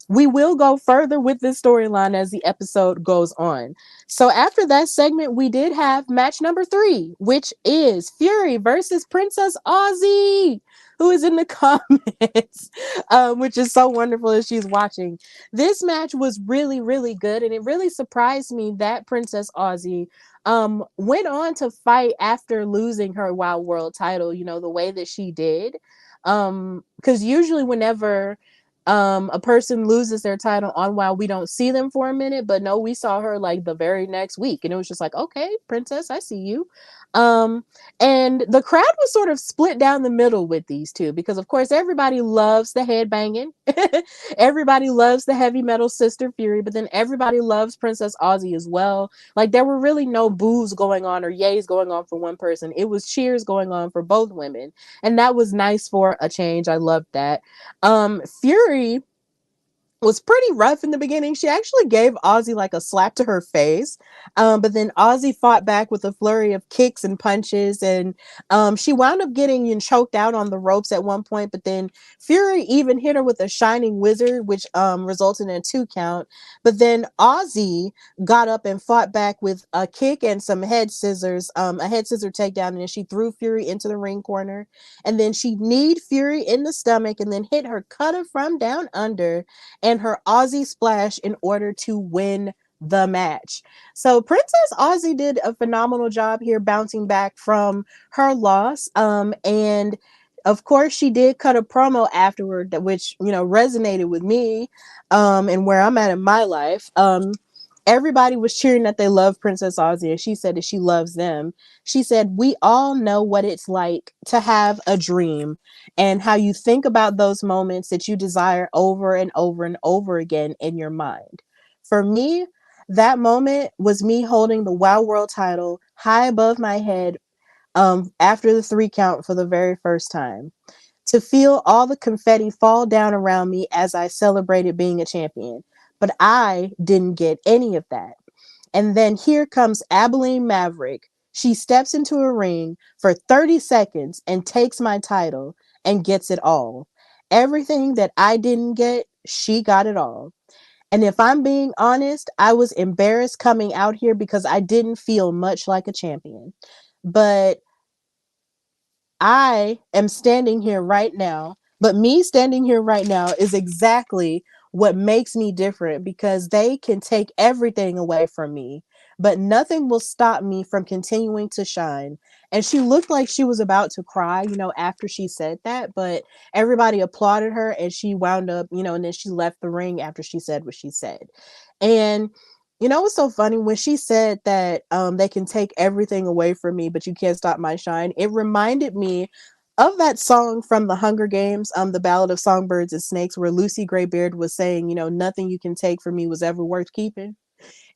we will go further with this storyline as the episode goes on. So after that segment, we did have match number 3, which is Fury versus Princess Aussie, who is in the comments, which is so wonderful that she's watching. This match was really, really good, and it really surprised me that Princess Aussie went on to fight after losing her Wild World title, you know, the way that she did. Because usually whenever a person loses their title on Wild, we don't see them for a minute, but no, we saw her like the very next week, and it was just like, okay, Princess, I see you. um and the crowd was sort of split down the middle with these two, because of course everybody loves the head banging. Everybody loves the heavy metal Sister Fury, but then everybody loves Princess Aussie as well. Like there were really no boos going on or yays going on for one person. It was cheers going on for both women, and that was nice for a change. I loved that. Fury was pretty rough in the beginning. She actually gave Aussie like a slap to her face. But then Aussie fought back with a flurry of kicks and punches. And she wound up getting choked out on the ropes at one point. But then Fury even hit her with a shining wizard, which resulted in a 2 count. But then Aussie got up and fought back with a kick and some head scissors, a head scissor takedown. And then she threw Fury into the ring corner. And then she kneed Fury in the stomach and then hit her cutter from down under and her Aussie splash in order to win the match. So Princess Aussie did a phenomenal job here bouncing back from her loss. And of course she did cut a promo afterward that which, resonated with me and where I'm at in my life. Everybody was cheering that they love Princess Aussie, and she said that she loves them. She said, "We all know what it's like to have a dream and how you think about those moments that you desire over and over and over again in your mind. For me, that moment was me holding the WoW World title high above my head after the 3 count for the very first time. To feel all the confetti fall down around me as I celebrated being a champion. But I didn't get any of that. And then here comes Abilene Maverick. She steps into a ring for 30 seconds and takes my title and gets it all. Everything that I didn't get, she got it all. And if I'm being honest, I was embarrassed coming out here because I didn't feel much like a champion. But I am standing here right now, but me standing here right now is exactly what makes me different because they can take everything away from me, but nothing will stop me from continuing to shine. And she looked like she was about to cry, after she said that, but everybody applauded her and she wound up, and then she left the ring after she said what she said. And what's so funny when she said that they can take everything away from me, but you can't stop my shine. It reminded me of that song from the Hunger Games, the Ballad of Songbirds and Snakes, where Lucy Graybeard was saying, nothing you can take from me was ever worth keeping.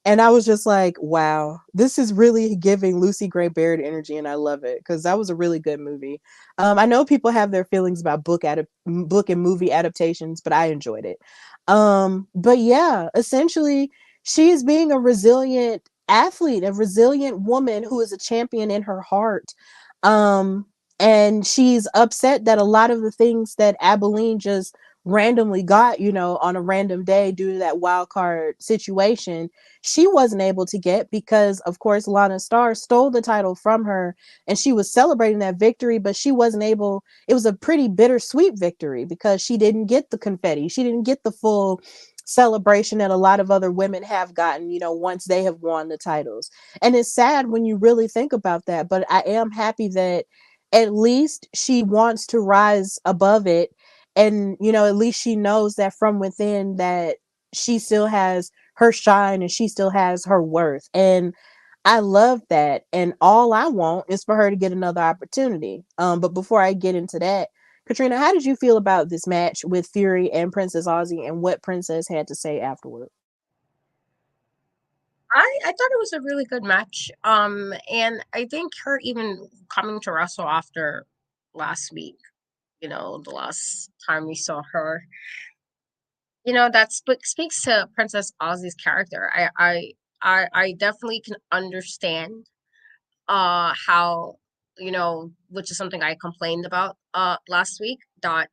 And I was just like, wow, this is really giving Lucy Gray Baird energy, and I love it because that was a really good movie. I know people have their feelings about book and movie adaptations, but I enjoyed it. But yeah, essentially, she is being a resilient athlete, a resilient woman who is a champion in her heart. Um, and she's upset that a lot of the things that Abilene just randomly got, on a random day due to that wild card situation, she wasn't able to get because, of course, Lana Starr stole the title from her and she was celebrating that victory, but she wasn't able. It was a pretty bittersweet victory because she didn't get the confetti. She didn't get the full celebration that a lot of other women have gotten, once they have won the titles. And it's sad when you really think about that, but I am happy that at least she wants to rise above it. And, at least she knows that from within that she still has her shine and she still has her worth. And I love that. And all I want is for her to get another opportunity. But before I get into that, Katrina, how did you feel about this match with Fury and Princess Aussie and what Princess had to say afterward? I thought it was a really good match. And I think her even coming to wrestle after last week, the last time we saw her, that speaks to Princess Aussie's character. I definitely can understand how, which is something I complained about last week, that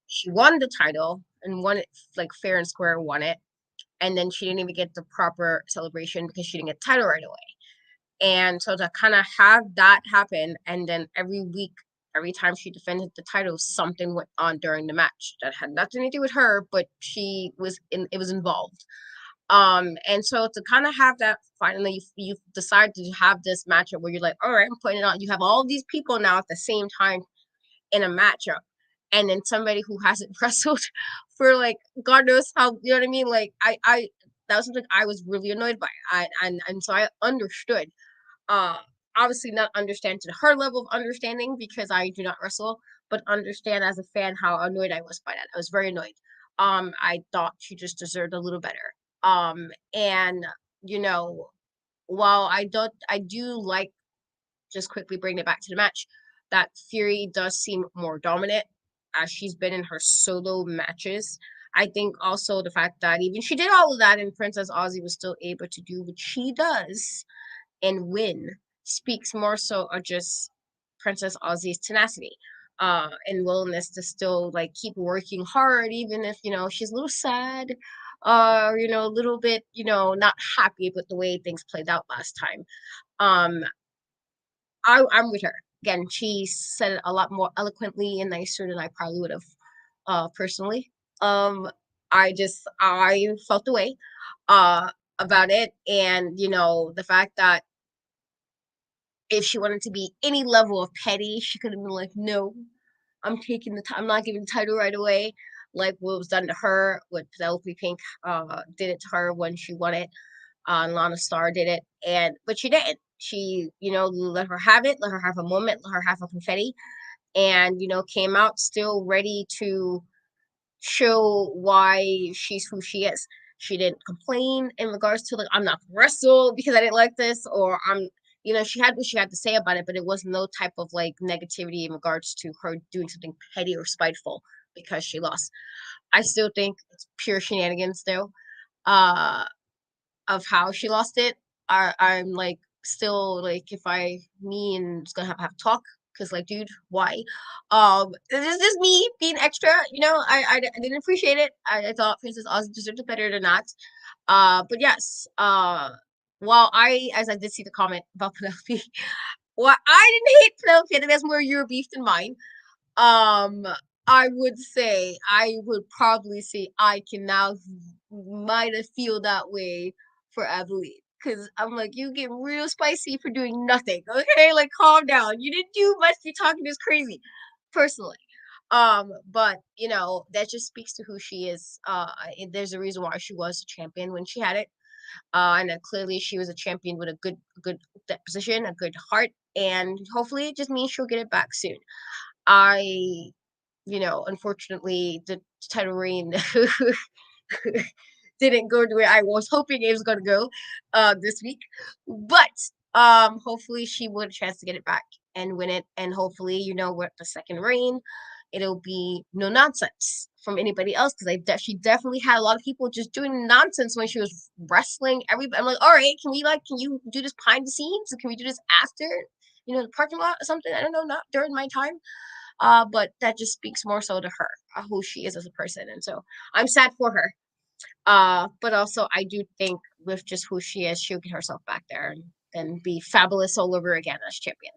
she won the title and won it like fair and square, won it, and then she didn't even get the proper celebration because she didn't get the title right away. And so to kind of have that happen, and then every week, every time she defended the title, something went on during the match that had nothing to do with her, but it was involved. And so to kind of have that finally, you decide to have this matchup where you're like, all right, I'm putting it on. You have all these people now at the same time in a matchup, and then somebody who hasn't wrestled for like God knows how, you know what I mean? Like I that was something I was really annoyed by. And so I understood. Uh, Obviously not understand to her level of understanding because I do not wrestle, but understand as a fan how annoyed I was by that. I was very annoyed. I thought she just deserved a little better. And you know, while I do like, just quickly bring it back to the match, that Fury does seem more dominant as she's been in her solo matches. I think also the fact that even she did all of that and Princess Aussie was still able to do what she does and win speaks more so of just Princess Aussie's tenacity and willingness to still like keep working hard even if she's a little sad a little bit not happy with the way things played out last time. um I'm with her. Again, she said it a lot more eloquently and nicer than I probably would have personally. Um I felt the way uh about it, and the fact that if she wanted to be any level of petty, she could have been like, "No, I'm taking the time. I'm not giving the title right away." Like what was done to her, what Penelope Pink did it to her when she won it. And Lana Star did it, but she didn't. She, let her have it, let her have a moment, let her have a confetti, and came out still ready to show why she's who she is. She didn't complain in regards to like I'm not gonna wrestle because I didn't like this, or she had what she had to say about it, but it was no type of like negativity in regards to her doing something petty or spiteful because she lost. I still think it's pure shenanigans though. Uh of how she lost it. I'm like still like if I me and just gonna have to talk because like dude why this is just me being extra. I didn't appreciate it. I thought Princess Aussie deserved it better than not. But yes, while I as I did see the comment about Penelope, well I didn't hate Penelope. I think that's more your beef than mine. um, I would probably say I can now might have feel that way for Abilene. Cause I'm like, you get real spicy for doing nothing. Okay, like calm down. You didn't do much. You're talking this crazy, personally. But that just speaks to who she is. There's a reason why she was a champion when she had it. And clearly she was a champion with a good position, a good heart, and hopefully it just means she'll get it back soon. I, unfortunately, the title reign didn't go the way I was hoping it was going to go this week. But hopefully she will have a chance to get it back and win it. And hopefully, with the second reign, it'll be no nonsense from anybody else because she definitely had a lot of people just doing nonsense when she was wrestling. Everybody, I'm like, all right, can you do this behind the scenes? Can we do this after? The parking lot or something. I don't know, not during my time. But that just speaks more so to her, who she is as a person. And so I'm sad for her. But also I do think with just who she is, she'll get herself back there and be fabulous all over again as champion.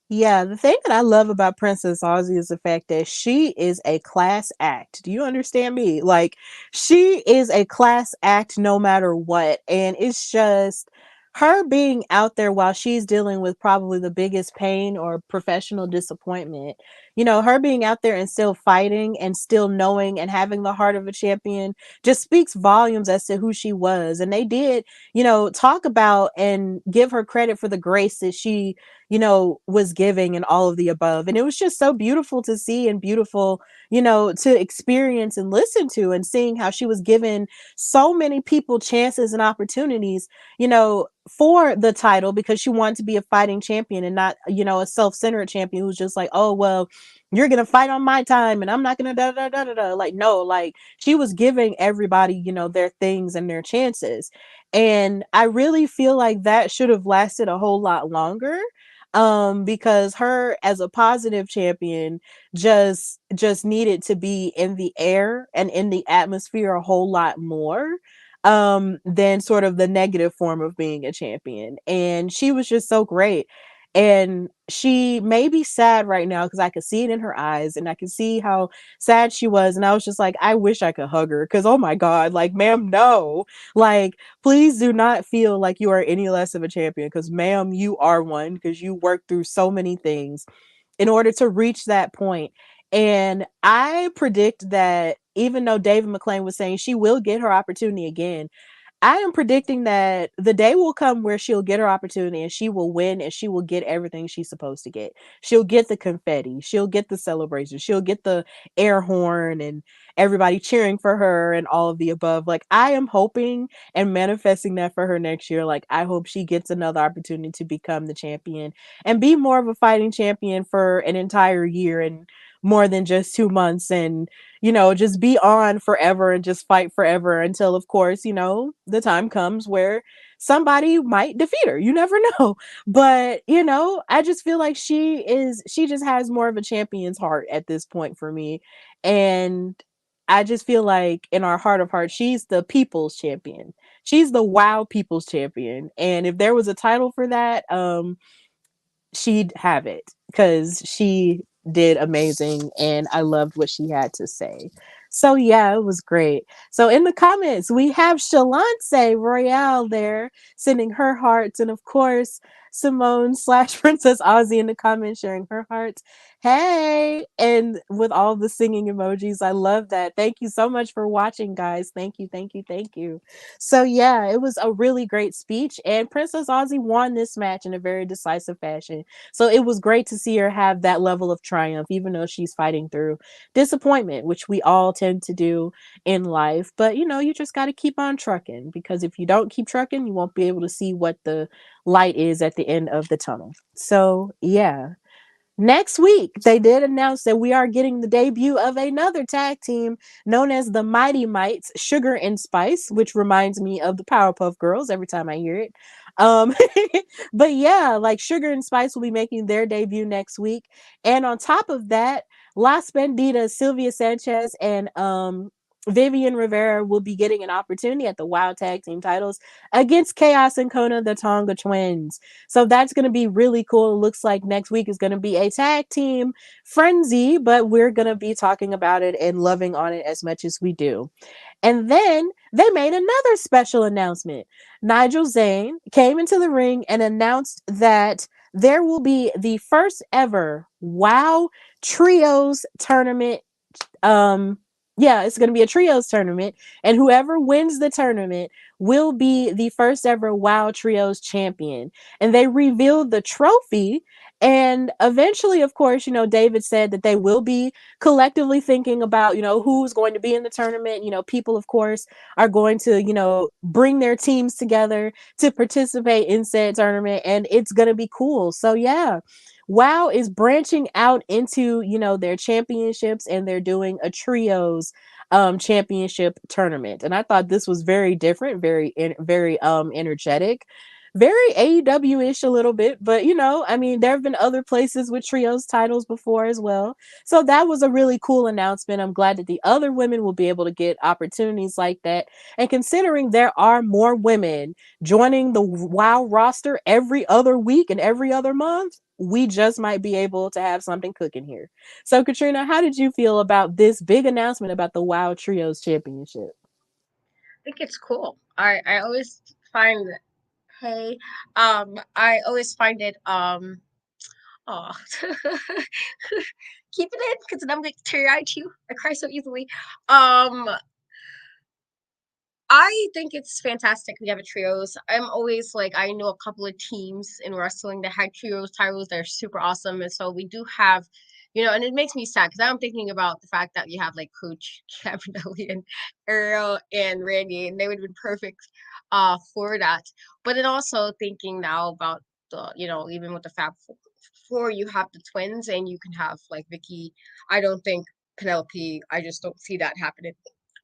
Yeah, the thing that I love about Princess Aussie is the fact that she is a class act. Do you understand me? Like, she is a class act no matter what. And it's just her being out there while she's dealing with probably the biggest pain or professional disappointment. Her being out there and still fighting and still knowing and having the heart of a champion just speaks volumes as to who she was. And they did, talk about and give her credit for the grace that she was giving and all of the above. And it was just so beautiful to see and beautiful, to experience and listen to, and seeing how she was given so many people chances and opportunities, for the title because she wanted to be a fighting champion and not, a self-centered champion who's just like, oh, well, you're going to fight on my time and I'm not going to da da da da da. Like, no, like she was giving everybody, their things and their chances. And I really feel like that should have lasted a whole lot longer, because her as a positive champion just needed to be in the air and in the atmosphere a whole lot more than sort of the negative form of being a champion. And she was just so great. And she may be sad right now because I could see it in her eyes and I could see how sad she was. And I was just like, I wish I could hug her because, oh my God, like, ma'am, no. Like, please do not feel like you are any less of a champion because, ma'am, you are one because you worked through so many things in order to reach that point. And I predict that even though David McLane was saying she will get her opportunity again, I am predicting that the day will come where she'll get her opportunity and she will win and she will get everything she's supposed to get. She'll get the confetti, she'll get the celebration, she'll get the air horn and everybody cheering for her and all of the above. Like, I am hoping and manifesting that for her next year. Like, I hope she gets another opportunity to become the champion and be more of a fighting champion for an entire year and more than just 2 months and, just be on forever and just fight forever until, of course, the time comes where somebody might defeat her. You never know. But, I just feel like she just has more of a champion's heart at this point for me. And I just feel like in our heart of hearts, she's the people's champion. She's the WoW people's champion. And if there was a title for that, she'd have it because she did amazing and I loved what she had to say. So yeah, it was great. So in the comments, we have Shalance Royale there sending her hearts, and of course Simone slash Princess Aussie in the comments sharing her hearts. Hey, and with all the singing emojis, I love that. Thank you so much for watching, guys. Thank you, thank you, thank you. So yeah, it was a really great speech, and Princess Aussie won this match in a very decisive fashion. So it was great to see her have that level of triumph, even though she's fighting through disappointment, which we all tend to do in life. But you just got to keep on trucking, because if you don't keep trucking, you won't be able to see what the light is at the end of the tunnel. So yeah. Next week, they did announce that we are getting the debut of another tag team known as the Mighty Mites, Sugar and Spice, which reminds me of the Powerpuff Girls every time I hear it. Um, but yeah, like Sugar and Spice will be making their debut next week. And on top of that, Las Benditas, Sylvia Sanchez, and Vivian Rivera will be getting an opportunity at the Wild Tag Team titles against Chaos and Kona, the Tonga Twins. So that's going to be really cool. It looks like next week is going to be a tag team frenzy, but we're going to be talking about it and loving on it as much as we do. And then they made another special announcement. Nigel Zane came into the ring and announced that there will be the first ever WoW Trios tournament. um yeah, it's going to be a trios tournament, and whoever wins the tournament will be the first ever WoW Trios champion. And they revealed the trophy, and eventually, of course, David said that they will be collectively thinking about, who's going to be in the tournament. People, of course, are going to, bring their teams together to participate in said tournament, and it's going to be cool. So yeah, WoW is branching out into, their championships, and they're doing a trios championship tournament. And I thought this was very different, very energetic, very AEW-ish a little bit, but I mean, there have been other places with trios titles before as well. So that was a really cool announcement. I'm glad that the other women will be able to get opportunities like that. And considering there are more women joining the WoW roster every other week and every other month, we just might be able to have something cooking here. So, Katrina, how did you feel about this big announcement about the WoW Trios Championship? I think it's cool. I always find that, hey, I always find it oh keep it in because then I'm like teary eyed too. I cry so easily. Um I think it's fantastic we have a trios. I'm always like, I know a couple of teams in wrestling that had trios titles that are super awesome. And so we do have, and it makes me sad because I'm thinking about the fact that you have like Coach Cabanelli and Ariel and Randy, and they would have been perfect for that. But then also thinking now about the, even with the Fab Four, you have the twins and you can have like Vicky. I don't think Penelope, I just don't see that happening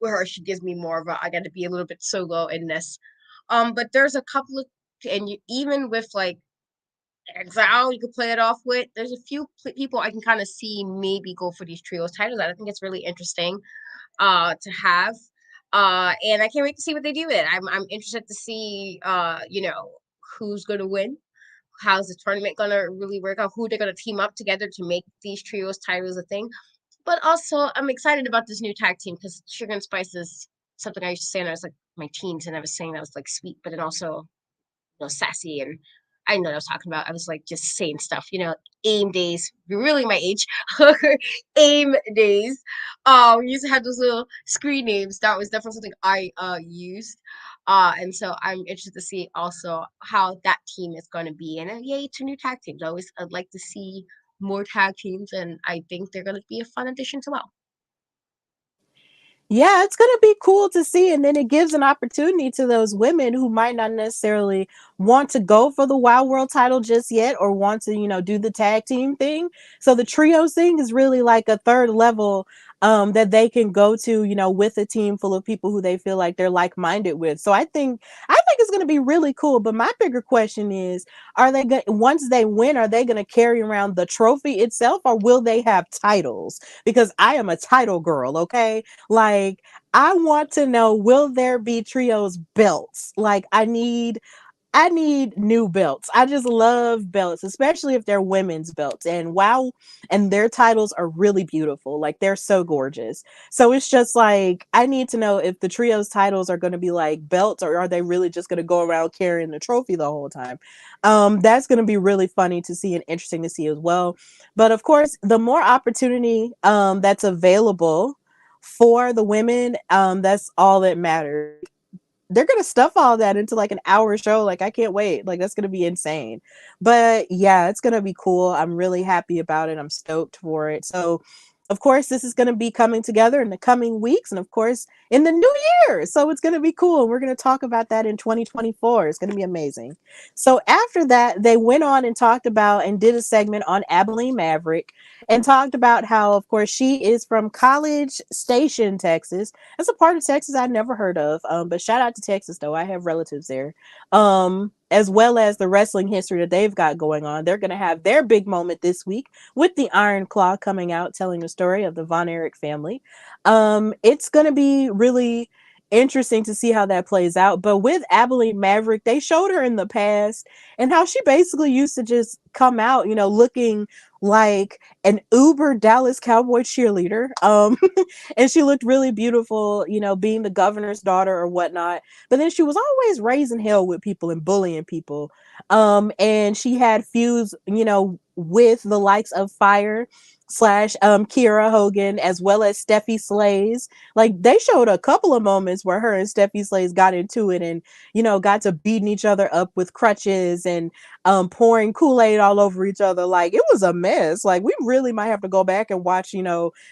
with her. She gives me more of a I got to be a little bit solo in this. But there's a couple of, and you even with like Exile, you could play it off with. There's a few people I can kind of see maybe go for these trios titles. I think it's really interesting to have. And I can't wait to see what they do with it. I'm interested to see who's gonna win. How's the tournament gonna really work out? Who they're gonna team up together to make these trios titles a thing? But also, I'm excited about this new tag team because Sugar and Spice is something I used to say when I was like my teens, and I was saying that was like sweet, but then also, sassy, and I didn't know what I was talking about. I was like just saying stuff, AIM days. You're really my age. AIM days. We used to have those little screen names. That was definitely something I used. And so I'm interested to see also how that team is going to be. And yay to new tag teams. I'd like to see more tag teams, and I think they're going to be a fun addition to well. Yeah, it's going to be cool to see. And then it gives an opportunity to those women who might not necessarily want to go for the Wild World title just yet or want to, do the tag team thing. So the trios thing is really like a third level that they can go to, with a team full of people who they feel like they're like minded with. So I think it's going to be really cool. But my bigger question is, are they going once they win, are they going to carry around the trophy itself or will they have titles? Because I am a title girl, okay? Like, I want to know, will there be trios belts? Like, I need new belts. I just love belts, especially if they're women's belts. And wow, and their titles are really beautiful. Like they're so gorgeous. So it's just like I need to know if the trios titles are going to be like belts or are they really just going to go around carrying the trophy the whole time. That's going to be really funny to see and interesting to see as well. But of course, the more opportunity that's available for the women, that's all that matters. They're gonna stuff all that into like an hour show. Like I can't wait. Like that's gonna be insane. But yeah, it's gonna be cool. I'm really happy about it. I'm stoked for it. So of course this is gonna be coming together in the coming weeks and of course in the new year. So it's gonna be cool. We're gonna talk about that in 2024. It's gonna be amazing. So after that, they went on and talked about and did a segment on Abilene Maverick and talked about how, of course, she is from College Station, Texas. That's a part of Texas I never heard of. But shout out to Texas though. I have relatives there. As well as the wrestling history that they've got going on. They're gonna have their big moment this week with the Iron Claw coming out, telling the story of the Von Erich family. It's gonna be really interesting to see how that plays out. But with Abilene Maverick, they showed her in the past and how she basically used to just come out, looking like an uber Dallas Cowboy cheerleader. And she looked really beautiful, being the governor's daughter or whatnot. But then she was always raising hell with people and bullying people. And she had feuds, with the likes of Fire slash Kira Hogan as well as Steffi Slays. Like they showed a couple of moments where her and Steffi Slays got into it and got to beating each other up with crutches and pouring Kool-Aid all over each other. Like it was a mess. Like we really might have to go back and watch,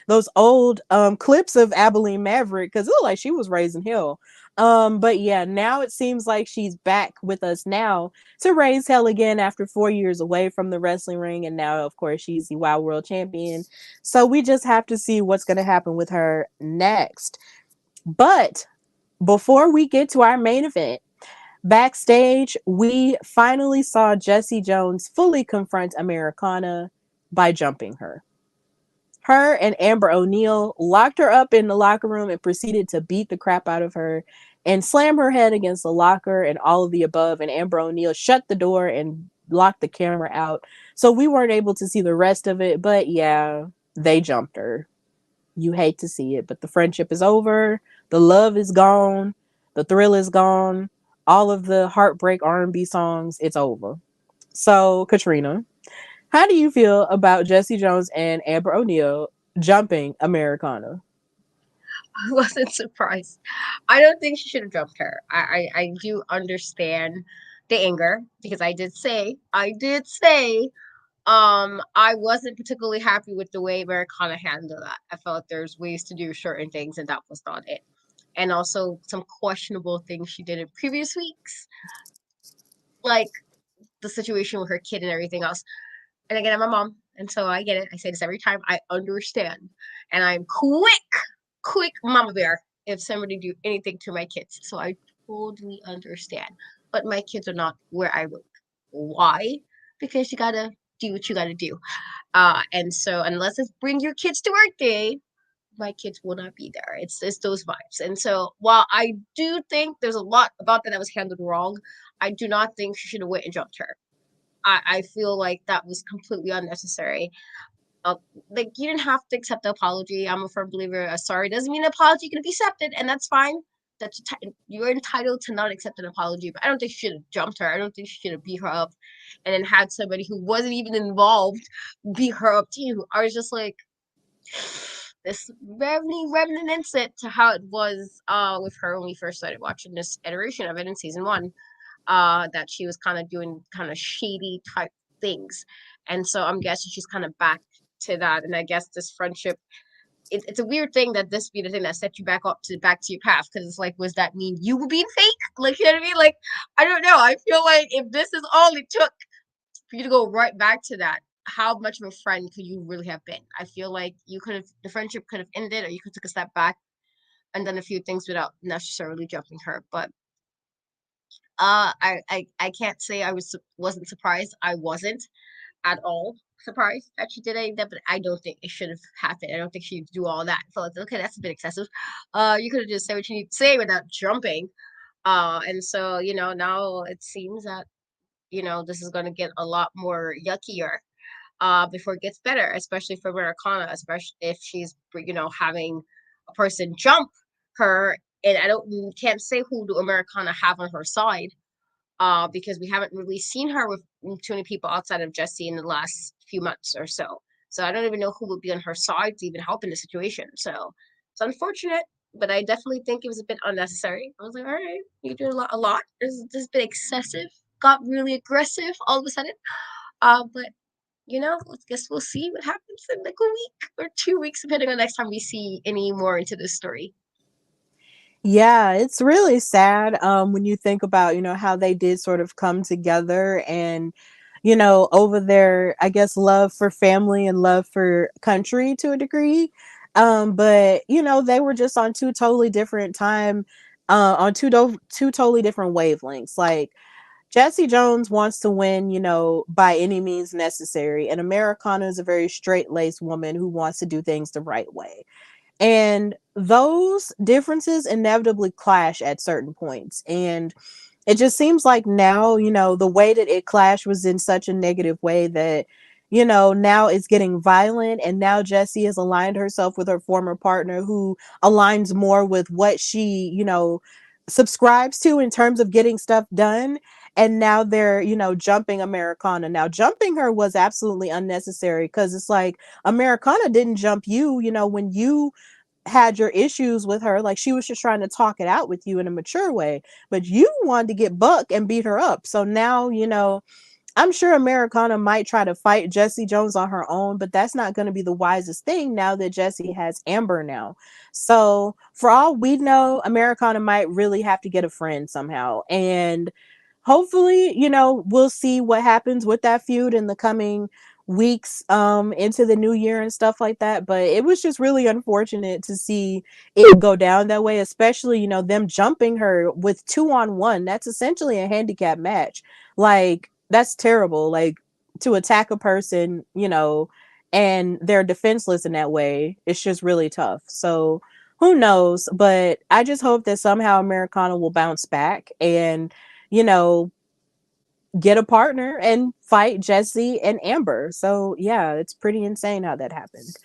those old clips of Abilene Maverick because it looked like she was raising hell. But yeah, now it seems like she's back with us now to raise hell again after 4 years away from the wrestling ring. And now, of course, she's the Wild World Champion. So we just have to see what's going to happen with her next. But before we get to our main event, backstage, we finally saw Jessie Jones fully confront Americana by jumping her. Her and Amber O'Neal locked her up in the locker room and proceeded to beat the crap out of her and slam her head against the locker and all of the above. And Amber O'Neal shut the door and locked the camera out. So we weren't able to see the rest of it. But yeah, they jumped her. You hate to see it, but the friendship is over. The love is gone. The thrill is gone. All of the heartbreak R&B songs, it's over. So, Katrina, how do you feel about Jessie Jones and Amber O'Neal jumping Americana? I wasn't surprised. I don't think she should have jumped her. I do understand the anger because I did say I wasn't particularly happy with the way Americana handled that. I felt there's ways to do certain things and that was not it. And also some questionable things she did in previous weeks, like the situation with her kid and everything else. And again, I'm a mom, and so I get it. I say this every time. I understand, and I'm quick mama bear if somebody do anything to my kids. So I totally understand. But my kids are not where I work. Why? Because you gotta do what you gotta do. And so unless it's bring your kids to work day, my kids will not be there. It's those vibes. And so while I do think there's a lot about that was handled wrong, I do not think she should have went and jumped her. I feel like that was completely unnecessary. Uh, like you didn't have to accept the apology. I'm a firm believer. A sorry doesn't mean an apology can be accepted, and that's fine. You're entitled to not accept an apology. But I don't think she should have jumped her. I don't think she should have beat her up, and then had somebody who wasn't even involved beat her up too. I was just like, this very reminiscent to how it was with her when we first started watching this iteration of it in season one. That she was kind of doing kind of shady type things. And so I'm guessing she's kind of back to that. And I guess this friendship it's a weird thing that this be the thing that set you back to your path, because it's like, was that mean you were being fake? Like, you know what I mean? Like, I don't know. I feel like if this is all it took for you to go right back to that, how much of a friend could you really have been? I feel like the friendship could have ended, or you could took a step back and done a few things without necessarily jumping her. But I can't say wasn't surprised. I wasn't at all surprised that she did that, but I don't think it should have happened. I don't think she'd do all that. I felt like, okay, that's a bit excessive. You could have just said what you need to say without jumping. And so, now it seems that, this is gonna get a lot more yuckier before it gets better, especially for Americana, especially if she's, having a person jump her. And can't say who do Americana have on her side, because we haven't really seen her with too many people outside of Jessie in the last few months or so. So I don't even know who would be on her side to even help in the situation. So it's unfortunate, but I definitely think it was a bit unnecessary. I was like, all right, you're doing a lot. This has been excessive. Got really aggressive all of a sudden. But I guess we'll see what happens in like a week or 2 weeks, depending on next time we see any more into this story. Yeah, it's really sad when you think about, how they did sort of come together and, over their, I guess, love for family and love for country to a degree. But, they were just on two totally different on two totally different wavelengths. Like, Jessie Jones wants to win, by any means necessary. And Americana is a very straight laced woman who wants to do things the right way. And those differences inevitably clash at certain points. And it just seems like now, the way that it clashed was in such a negative way that, now it's getting violent. And now Jessie has aligned herself with her former partner who aligns more with what she, subscribes to in terms of getting stuff done. And now they're, jumping Americana. Now, jumping her was absolutely unnecessary because it's like Americana didn't jump you, when you had your issues with her. Like, she was just trying to talk it out with you in a mature way, but you wanted to get Buck and beat her up. So now, I'm sure Americana might try to fight Jessie Jones on her own, but that's not going to be the wisest thing now that Jessie has Amber now. So for all we know, Americana might really have to get a friend somehow. And hopefully, we'll see what happens with that feud in the coming weeks into the new year and stuff like that. But it was just really unfortunate to see it go down that way, especially, them jumping her with 2-on-1. That's essentially a handicap match. Like, that's terrible. Like, to attack a person, and they're defenseless in that way, it's just really tough. So who knows? But I just hope that somehow Americana will bounce back and, you know, get a partner and fight Jessie and Amber. So yeah, it's pretty insane how that happened.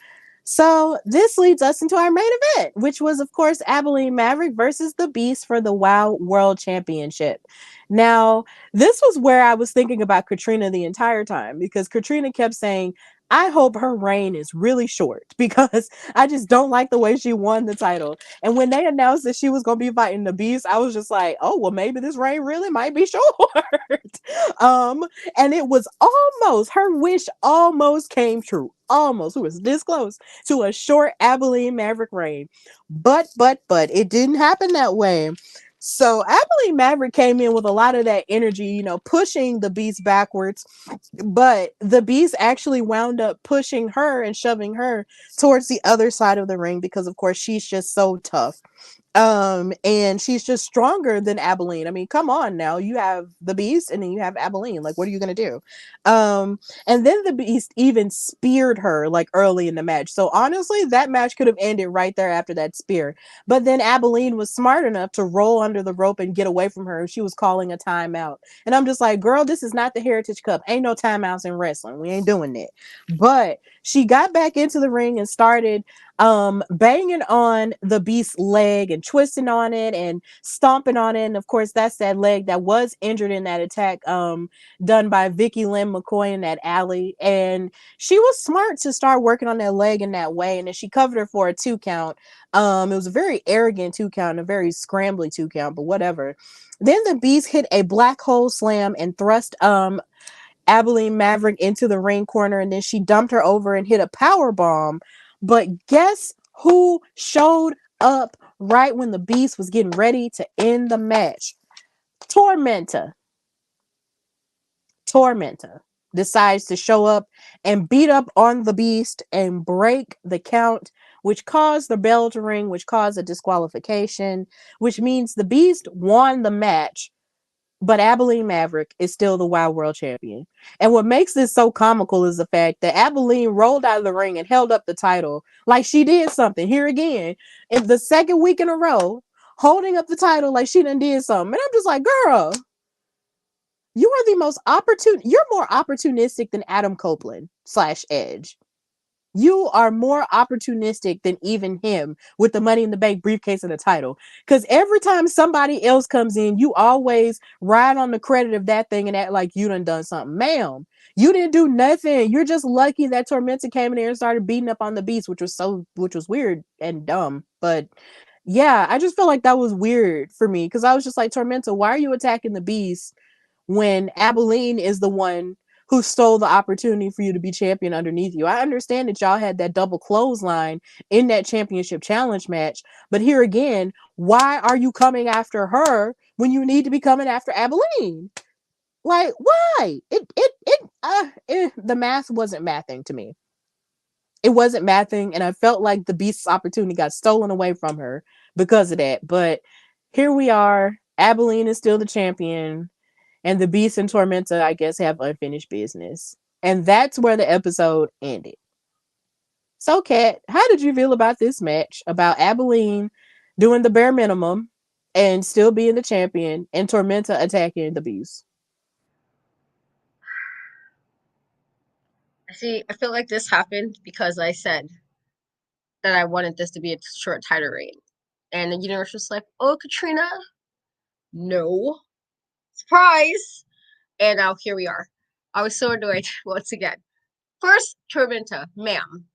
So this leads us into our main event, which was, of course, Abilene Maverick versus the Beast for the WoW World Championship. Now, this was where I was thinking about Katrina the entire time because Katrina kept saying, I hope her reign is really short because I just don't like the way she won the title. And when they announced that she was going to be fighting the Beast, I was just like, oh, well, maybe this reign really might be short. um, and it was almost, her wish almost came true. Almost. It was this close to a short Abilene Maverick reign. But it didn't happen that way. So Abilene Maverick came in with a lot of that energy, pushing the Beast backwards. But the Beast actually wound up pushing her and shoving her towards the other side of the ring because, of course, she's just so tough. And she's just stronger than Abilene. I mean, come on now. You have the Beast and then you have Abilene. Like, what are you gonna do? And then the Beast even speared her like early in the match. So honestly, that match could have ended right there after that spear. But then Abilene was smart enough to roll under the rope and get away from her. And she was calling a timeout. And I'm just like, girl, this is not the Heritage Cup. Ain't no timeouts in wrestling. We ain't doing that. But she got back into the ring and started banging on the Beast's leg and twisting on it and stomping on it. And of course, that's that leg that was injured in that attack done by Vicky Lynn McCoy in that alley. And she was smart to start working on that leg in that way. And then she covered her for a 2 count. It was a very arrogant 2 count, a very scrambly 2 count, but whatever. Then the Beast hit a black hole slam and thrust Abilene Maverick into the ring corner, and then she dumped her over and hit a power bomb. But guess who showed up right when the Beast was getting ready to end the match. Tormenta. Tormenta decides to show up and beat up on the Beast and break the count, which caused the bell to ring, which caused a disqualification, which means the Beast won the match, but Abilene Maverick is still the Wild World Champion. And what makes this so comical is the fact that Abilene rolled out of the ring and held up the title like she did something. Here again, in the second week in a row, holding up the title like she done did something. And I'm just like, girl, you are the most opportune. You're more opportunistic than Adam Copeland / Edge. You are more opportunistic than even him with the Money in the Bank briefcase and the title. Because every time somebody else comes in, you always ride on the credit of that thing and act like you done something. Ma'am, you didn't do nothing. You're just lucky that Tormenta came in there and started beating up on the Beast, which was weird and dumb. But yeah, I just feel like that was weird for me because I was just like, Tormenta, why are you attacking the Beast when Abilene is the one who stole the opportunity for you to be champion underneath you? I understand that y'all had that double clothesline in that championship challenge match, but here again, why are you coming after her when you need to be coming after Abilene? Like, why? The math wasn't mathing to me. It wasn't mathing, and I felt like the Beast's opportunity got stolen away from her because of that. But here we are. Abilene is still the champion. And the Beast and Tormenta, I guess, have unfinished business. And that's where the episode ended. So, Kat, how did you feel about this match? About Abilene doing the bare minimum and still being the champion, and Tormenta attacking the Beast? See, I feel like this happened because I said that I wanted this to be a short title reign. And the universe was like, oh, Katrina, no. Surprise! And now here we are. I was so annoyed once again. First, Tormenta, ma'am,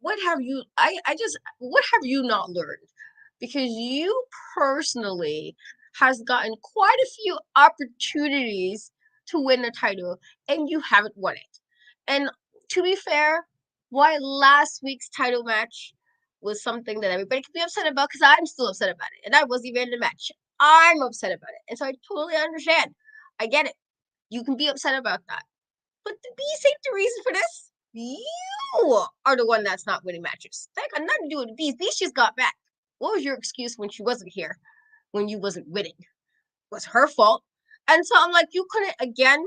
what have you what have you not learned? Because you personally has gotten quite a few opportunities to win the title and you haven't won it. And to be fair, why last week's title match was something that everybody could be upset about, because I'm still upset about it. And I wasn't even in the match. I'm upset about it. And so I totally understand. I get it. You can be upset about that. But the Beast ain't the reason for this. You are the one that's not winning matches. That got nothing to do with the Beast. Beast just got back. What was your excuse when she wasn't here? When you wasn't winning? It was her fault. And so I'm like, you couldn't again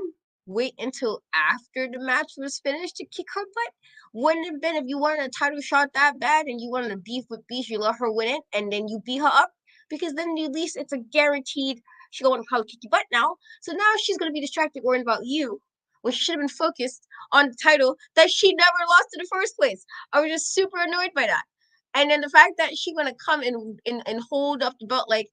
wait until after the match was finished to kick her butt? Wouldn't it have been if you wanted a title shot that bad and you wanted to beef with Beast, you let her win it and then you beat her up? Because then at least it's a guaranteed she's going to probably kick your butt now. So now she's going to be distracted worrying about you when she should have been focused on the title that she never lost in the first place. I was just super annoyed by that. And then the fact that she gonna come and hold up the belt like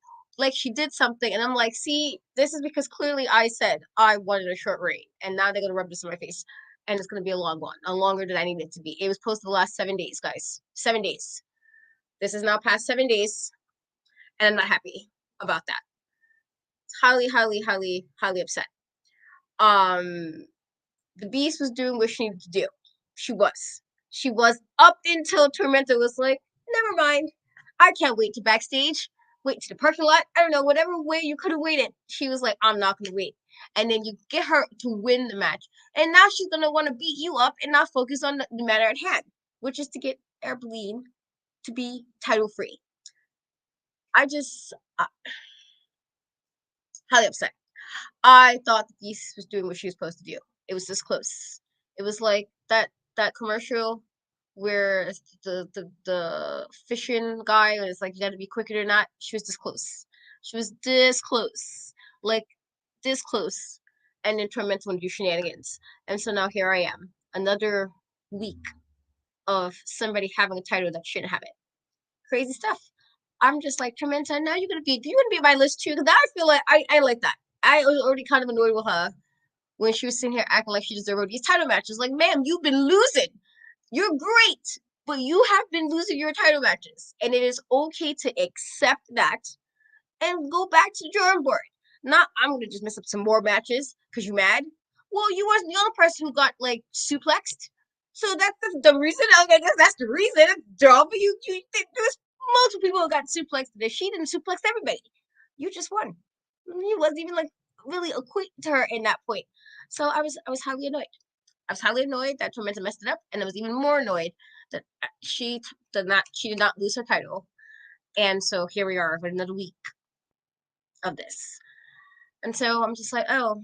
she did something, and I'm like, see, this is because clearly I said I wanted a short reign, and now they're gonna rub this in my face, and it's gonna be a long one, a longer than I need it to be. It was supposed to last 7 days, guys. 7 days. This is now past 7 days, and I'm not happy about that. It's highly, highly, highly, highly upset. Um, the Beast was doing what she needed to do. She was. She was up until Tormenta was like, never mind. I can't wait to backstage. Wait to the parking lot. I don't know, whatever way you could have waited. She was like, I'm not going to wait. And then you get her to win the match. And now she's going to want to beat you up and not focus on the matter at hand, which is to get Airplane to be title free. I just, highly upset. I thought that Beast was doing what she was supposed to do. It was this close. It was like that commercial where the fishing guy is like, you got to be quicker than that. She was this close. She was this close, like this close, and then Tormenta would do shenanigans. And so now here I am, another week of somebody having a title that shouldn't have it. Crazy stuff. I'm just like, Tormenta, now you're gonna be, do you want to be on my list too? Because I feel like I like that. I was already kind of annoyed with her when she was sitting here acting like she deserved these title matches. Like, ma'am, you've been losing. You're great, but you have been losing your title matches. And it is okay to accept that and go back to the drawing board. Not, I'm going to just mess up some more matches because you're mad. Well, you wasn't the only person who got, like, suplexed. So that's the reason. I guess that's the reason. Job. You there's multiple people who got suplexed today. She didn't suplex everybody. You just won. You wasn't even like really equating to her in that point. So I was highly annoyed. I was highly annoyed that Tormenta messed it up, and I was even more annoyed that she did not lose her title. And so here we are with another week of this. And so I'm just like, oh,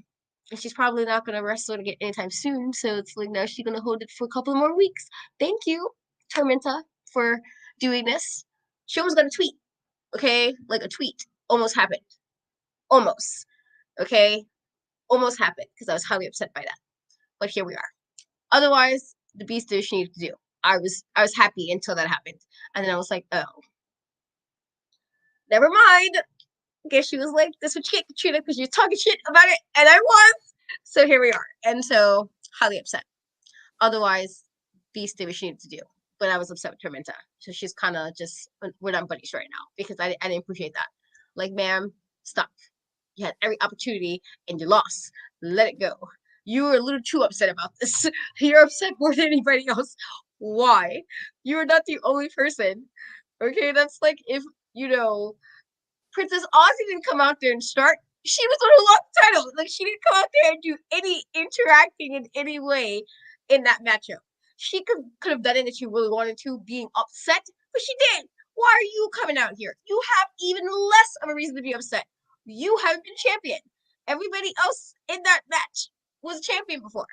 and she's probably not gonna wrestle again anytime soon. So it's like now she's gonna hold it for a couple more weeks. Thank you, Tormenta, for doing this. She almost got a tweet, okay? Like a tweet almost happened. Almost. Okay? Almost happened because I was highly upset by that. But here we are. Otherwise, the Beast did what she needed to do. I was happy until that happened. And then I was like, oh. Never mind. I guess she was like, this what you get, Katrina, because you're talking shit about it, and I was. So here we are. And so highly upset. Otherwise, Beast did what she needed to do. But I was upset with Tormenta. So she's kind of just, we're not buddies right now because I didn't appreciate that. Like, ma'am, stop. You had every opportunity and you lost. Let it go. You were a little too upset about this. You're upset more than anybody else. Why? You are not the only person. Okay, that's like if, Princess Aussie didn't come out there and start. She was the one who lost the title. Like, she didn't come out there and do any interacting in any way in that matchup. She could have done it if she really wanted to, being upset, but she didn't. Why are you coming out here? You have even less of a reason to be upset. You haven't been champion. Everybody else in that match was a champion before.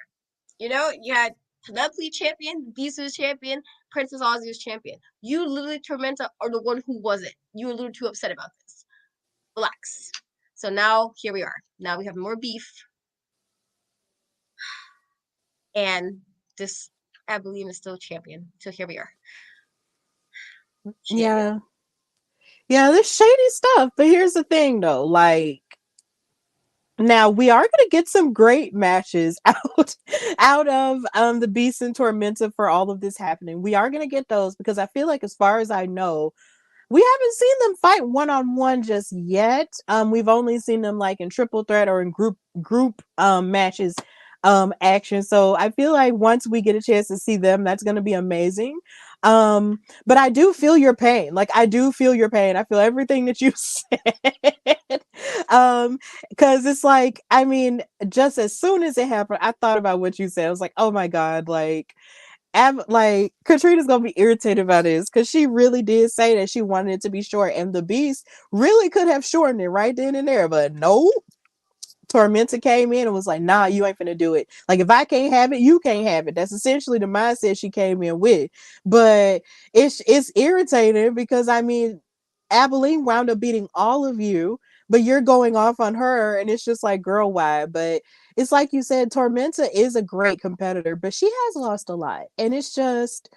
You had Penelope champion, Beast was champion, Princess Aussie was champion. You literally, Tormenta, are the one who wasn't. You were a little too upset about this. Relax. So now here we are. Now we have more beef. And this Abilene is still champion. So here we are. Yeah. Yeah, there's shady stuff. But here's the thing though, like now we are gonna get some great matches out of the Beast and Tormenta for all of this happening. We are gonna get those because I feel like as far as I know, we haven't seen them fight one-on-one just yet. We've only seen them like in triple threat or in group matches action. So I feel like once we get a chance to see them, that's gonna be amazing. But I do feel your pain. Like I do feel your pain. I feel everything that you said. Because it's like, I mean, just as soon as it happened, I thought about what you said. I was like, oh my God, like Katrina's gonna be irritated about this because she really did say that she wanted it to be short, and the Beast really could have shortened it right then and there, but no. Tormenta came in and was like, nah, you ain't finna do it. Like, if I can't have it, you can't have it. That's essentially the mindset she came in with. But it's irritating because, I mean, Abilene wound up beating all of you, but you're going off on her, and it's just like, girl, why? But it's like you said, Tormenta is a great competitor, but she has lost a lot. And it's just,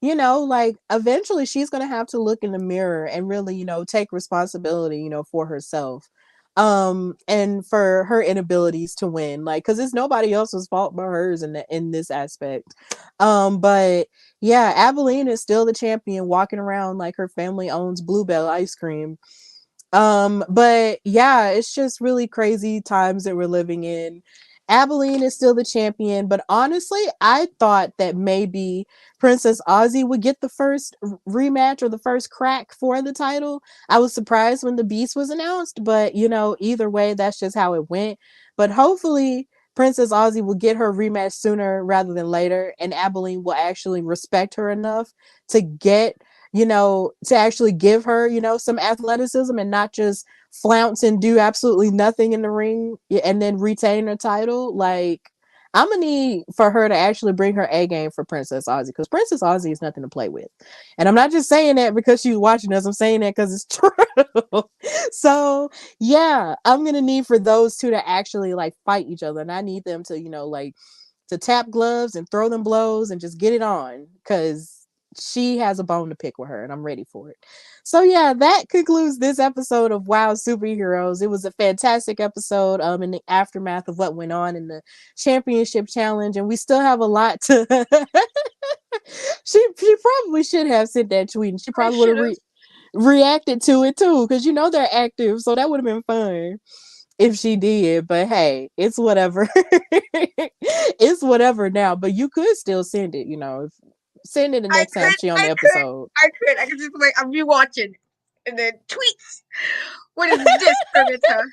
like eventually she's going to have to look in the mirror and really, take responsibility, for herself and for her inabilities to win, like because it's nobody else's fault but hers in this aspect. But yeah, Abilene is still the champion, walking around like her family owns Bluebell ice cream. But yeah, it's just really crazy times that we're living in. Abilene is still the champion, but honestly, I thought that maybe Princess Aussie would get the first rematch or the first crack for the title. I was surprised when the Beast was announced, but either way, that's just how it went. But hopefully, Princess Aussie will get her rematch sooner rather than later, and Abilene will actually respect her enough to get to actually give her, some athleticism and not just flounce and do absolutely nothing in the ring and then retain her title. Like, I'm gonna need for her to actually bring her A game for Princess Aussie because Princess Aussie is nothing to play with. And I'm not just saying that because she's watching us, I'm saying that because it's true. So yeah, I'm gonna need for those two to actually like fight each other. And I need them to, like to tap gloves and throw them blows and just get it on because she has a bone to pick with her and I'm ready for it. So yeah, that concludes this episode of Wow Superheroes. It was a fantastic episode in the aftermath of what went on in the championship challenge, and we still have a lot to she probably should have sent that tweet and she probably would have reacted to it too because they're active, so that would have been fun. if she did, but hey, it's whatever. It's whatever now, but you could still send it, send it the I next time could, she on I the could, episode. I could just be like, I'm rewatching, and then tweets. What is this, perimeter?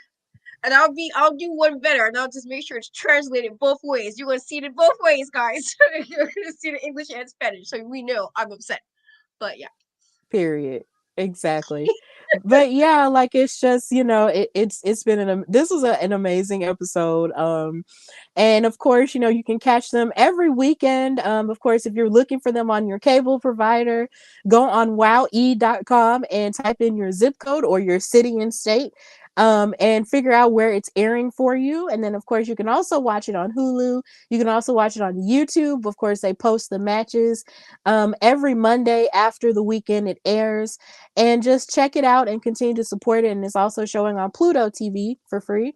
And I'll do one better, and I'll just make sure it's translated both ways. You're gonna see it both ways, guys. You're gonna see the English and Spanish, so we know I'm upset. But yeah, Period. Exactly. But yeah, like it's just, it's been this was an amazing episode. And of course, you can catch them every weekend. Of course, if you're looking for them on your cable provider, go on wowie.com and type in your zip code or your city and state. And figure out where it's airing for you. And then, of course, you can also watch it on Hulu. You can also watch it on YouTube. Of course, they post the matches every Monday after the weekend it airs. And just check it out and continue to support it. And it's also showing on Pluto TV for free.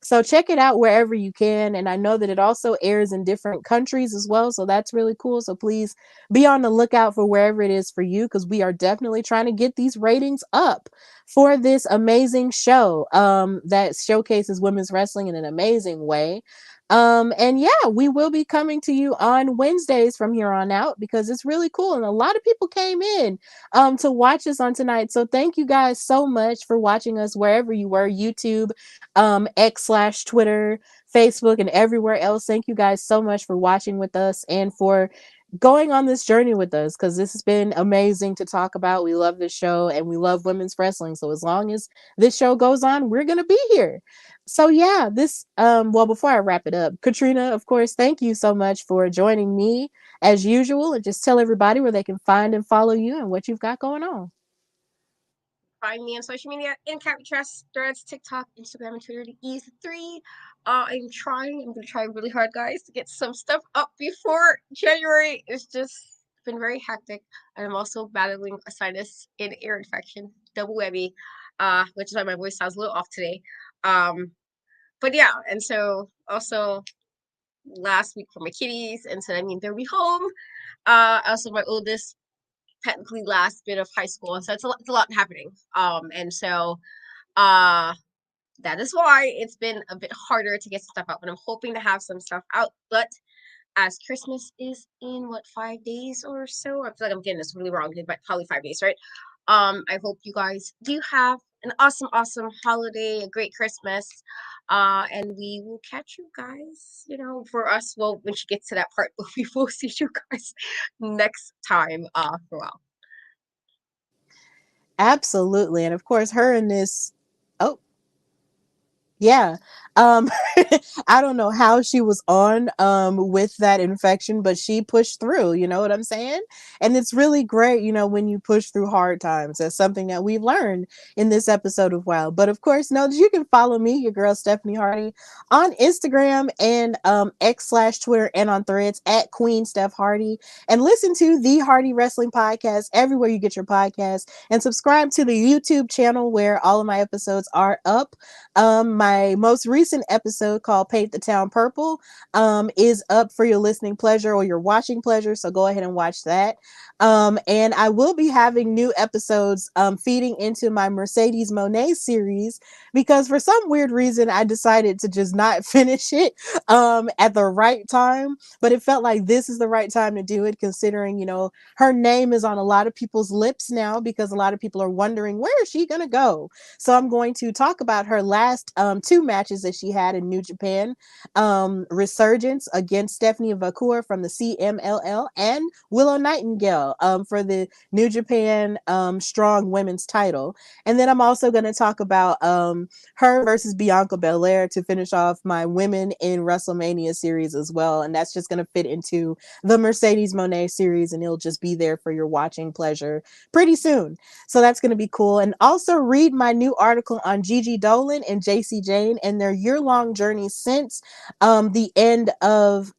So check it out wherever you can. And I know that it also airs in different countries as well. So that's really cool. So please be on the lookout for wherever it is for you, because we are definitely trying to get these ratings up for this amazing show that showcases women's wrestling in an amazing way. And yeah, we will be coming to you on Wednesdays from here on out, because it's really cool. And a lot of people came in to watch us on tonight. So thank you guys so much for watching us wherever you were, YouTube, X/Twitter, Facebook, and everywhere else. Thank you guys so much for watching with us and for going on this journey with us, because this has been amazing to talk about. We love this show and we love women's wrestling. So as long as this show goes on, we're gonna be here. So yeah, well, before I wrap it up, Katrina, of course, thank you so much for joining me as usual, and just tell everybody where they can find and follow you and what you've got going on. find me on social media in Captress, Threads, TikTok, Instagram, and Twitter. The E's three. I'm trying. I'm gonna try really hard, guys, to get some stuff up before January. It's just been very hectic, and I'm also battling a sinus and ear infection, double whammy, which is why my voice sounds a little off today. Um, but yeah, and so also last week for my kitties, and so I mean they'll be home. Also my oldest technically last bit of high school, so it's a lot happening. And so uh that is why it's been a bit harder to get stuff out, but I'm hoping to have some stuff out. But as Christmas is in what 5 days or so, I feel like I'm getting this really wrong, but probably 5 days, right? I hope you guys do have an awesome, awesome holiday, a great Christmas. And we will catch you guys, for us, well, when she gets to that part, but we will see you guys next time for a while. Absolutely. And of course, her and this. Oh, yeah. Um I don't know how she was on with that infection, but she pushed through, you know what I'm saying? And it's really great, when you push through hard times. That's something that we've learned in this episode of WoW. But of course, know that you can follow me, your girl Stephanie Hardy, on Instagram and X/Twitter and on Threads at Queen Steph Hardy. And listen to the Hardy Wrestling Podcast everywhere you get your podcasts. And subscribe to the YouTube channel where all of my episodes are up. My most recent episode called Paint the Town Purple is up for your listening pleasure or your watching pleasure. So go ahead and watch that. And I will be having new episodes feeding into my Mercedes Monet series, because for some weird reason I decided to just not finish it at the right time. But it felt like this is the right time to do it, considering, her name is on a lot of people's lips now, because a lot of people are wondering, where is she going to go? So I'm going to talk about her last two matches that she had in New Japan. Resurgence against Stephanie Vacour from the CMLL, and Willow Nightingale for the New Japan Strong Women's title. And then I'm also going to talk about her versus Bianca Belair to finish off my Women in WrestleMania series as well. And that's just going to fit into the Mercedes Monet series, and it'll just be there for your watching pleasure pretty soon. So that's going to be cool. And also read my new article on Gigi Dolan and Jessie Jane and their year-long journey since the end of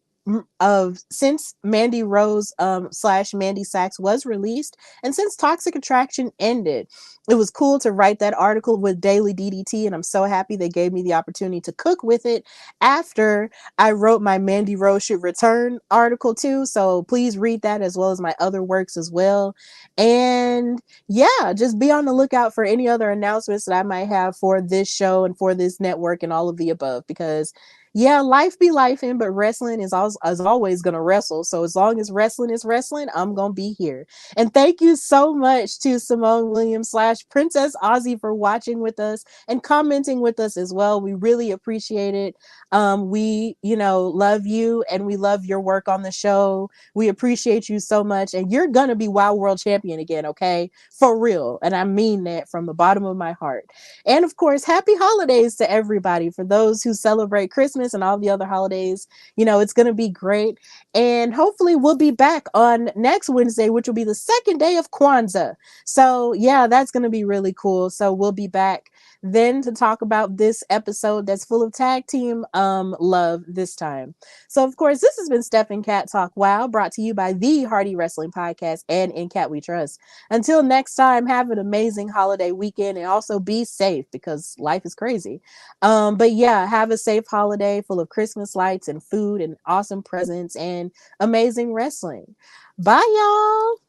of since Mandy Rose slash Mandy Sachs was released, and since Toxic Attraction ended, it was cool to write that article with Daily DDT, and I'm so happy they gave me the opportunity to cook with it after I wrote my Mandy Rose Should Return article too. So please read that as well as my other works as well. And yeah, just be on the lookout for any other announcements that I might have for this show and for this network and all of the above, because yeah, life be life in, but wrestling is always gonna wrestle. So as long as wrestling is wrestling, I'm gonna be here. And thank you so much to Simone Williams slash Princess Aussie for watching with us and commenting with us as well. We really appreciate it. We, love you and we love your work on the show. We appreciate you so much. And you're gonna be Wild World Champion again, okay? For real. And I mean that from the bottom of my heart. And of course, happy holidays to everybody. For those who celebrate Christmas and all the other holidays, it's going to be great. And hopefully, we'll be back on next Wednesday, which will be the second day of Kwanzaa. So, yeah, that's going to be really cool. So, we'll be back then to talk about this episode that's full of tag team love this time. So, of course, this has been Steph and Cat Talk Wow, brought to you by the Hardy Wrestling Podcast and In Cat We Trust. Until next time, have an amazing holiday weekend and also be safe because life is crazy. But yeah, have a safe holiday full of Christmas lights and food and awesome presents and amazing wrestling. Bye, y'all.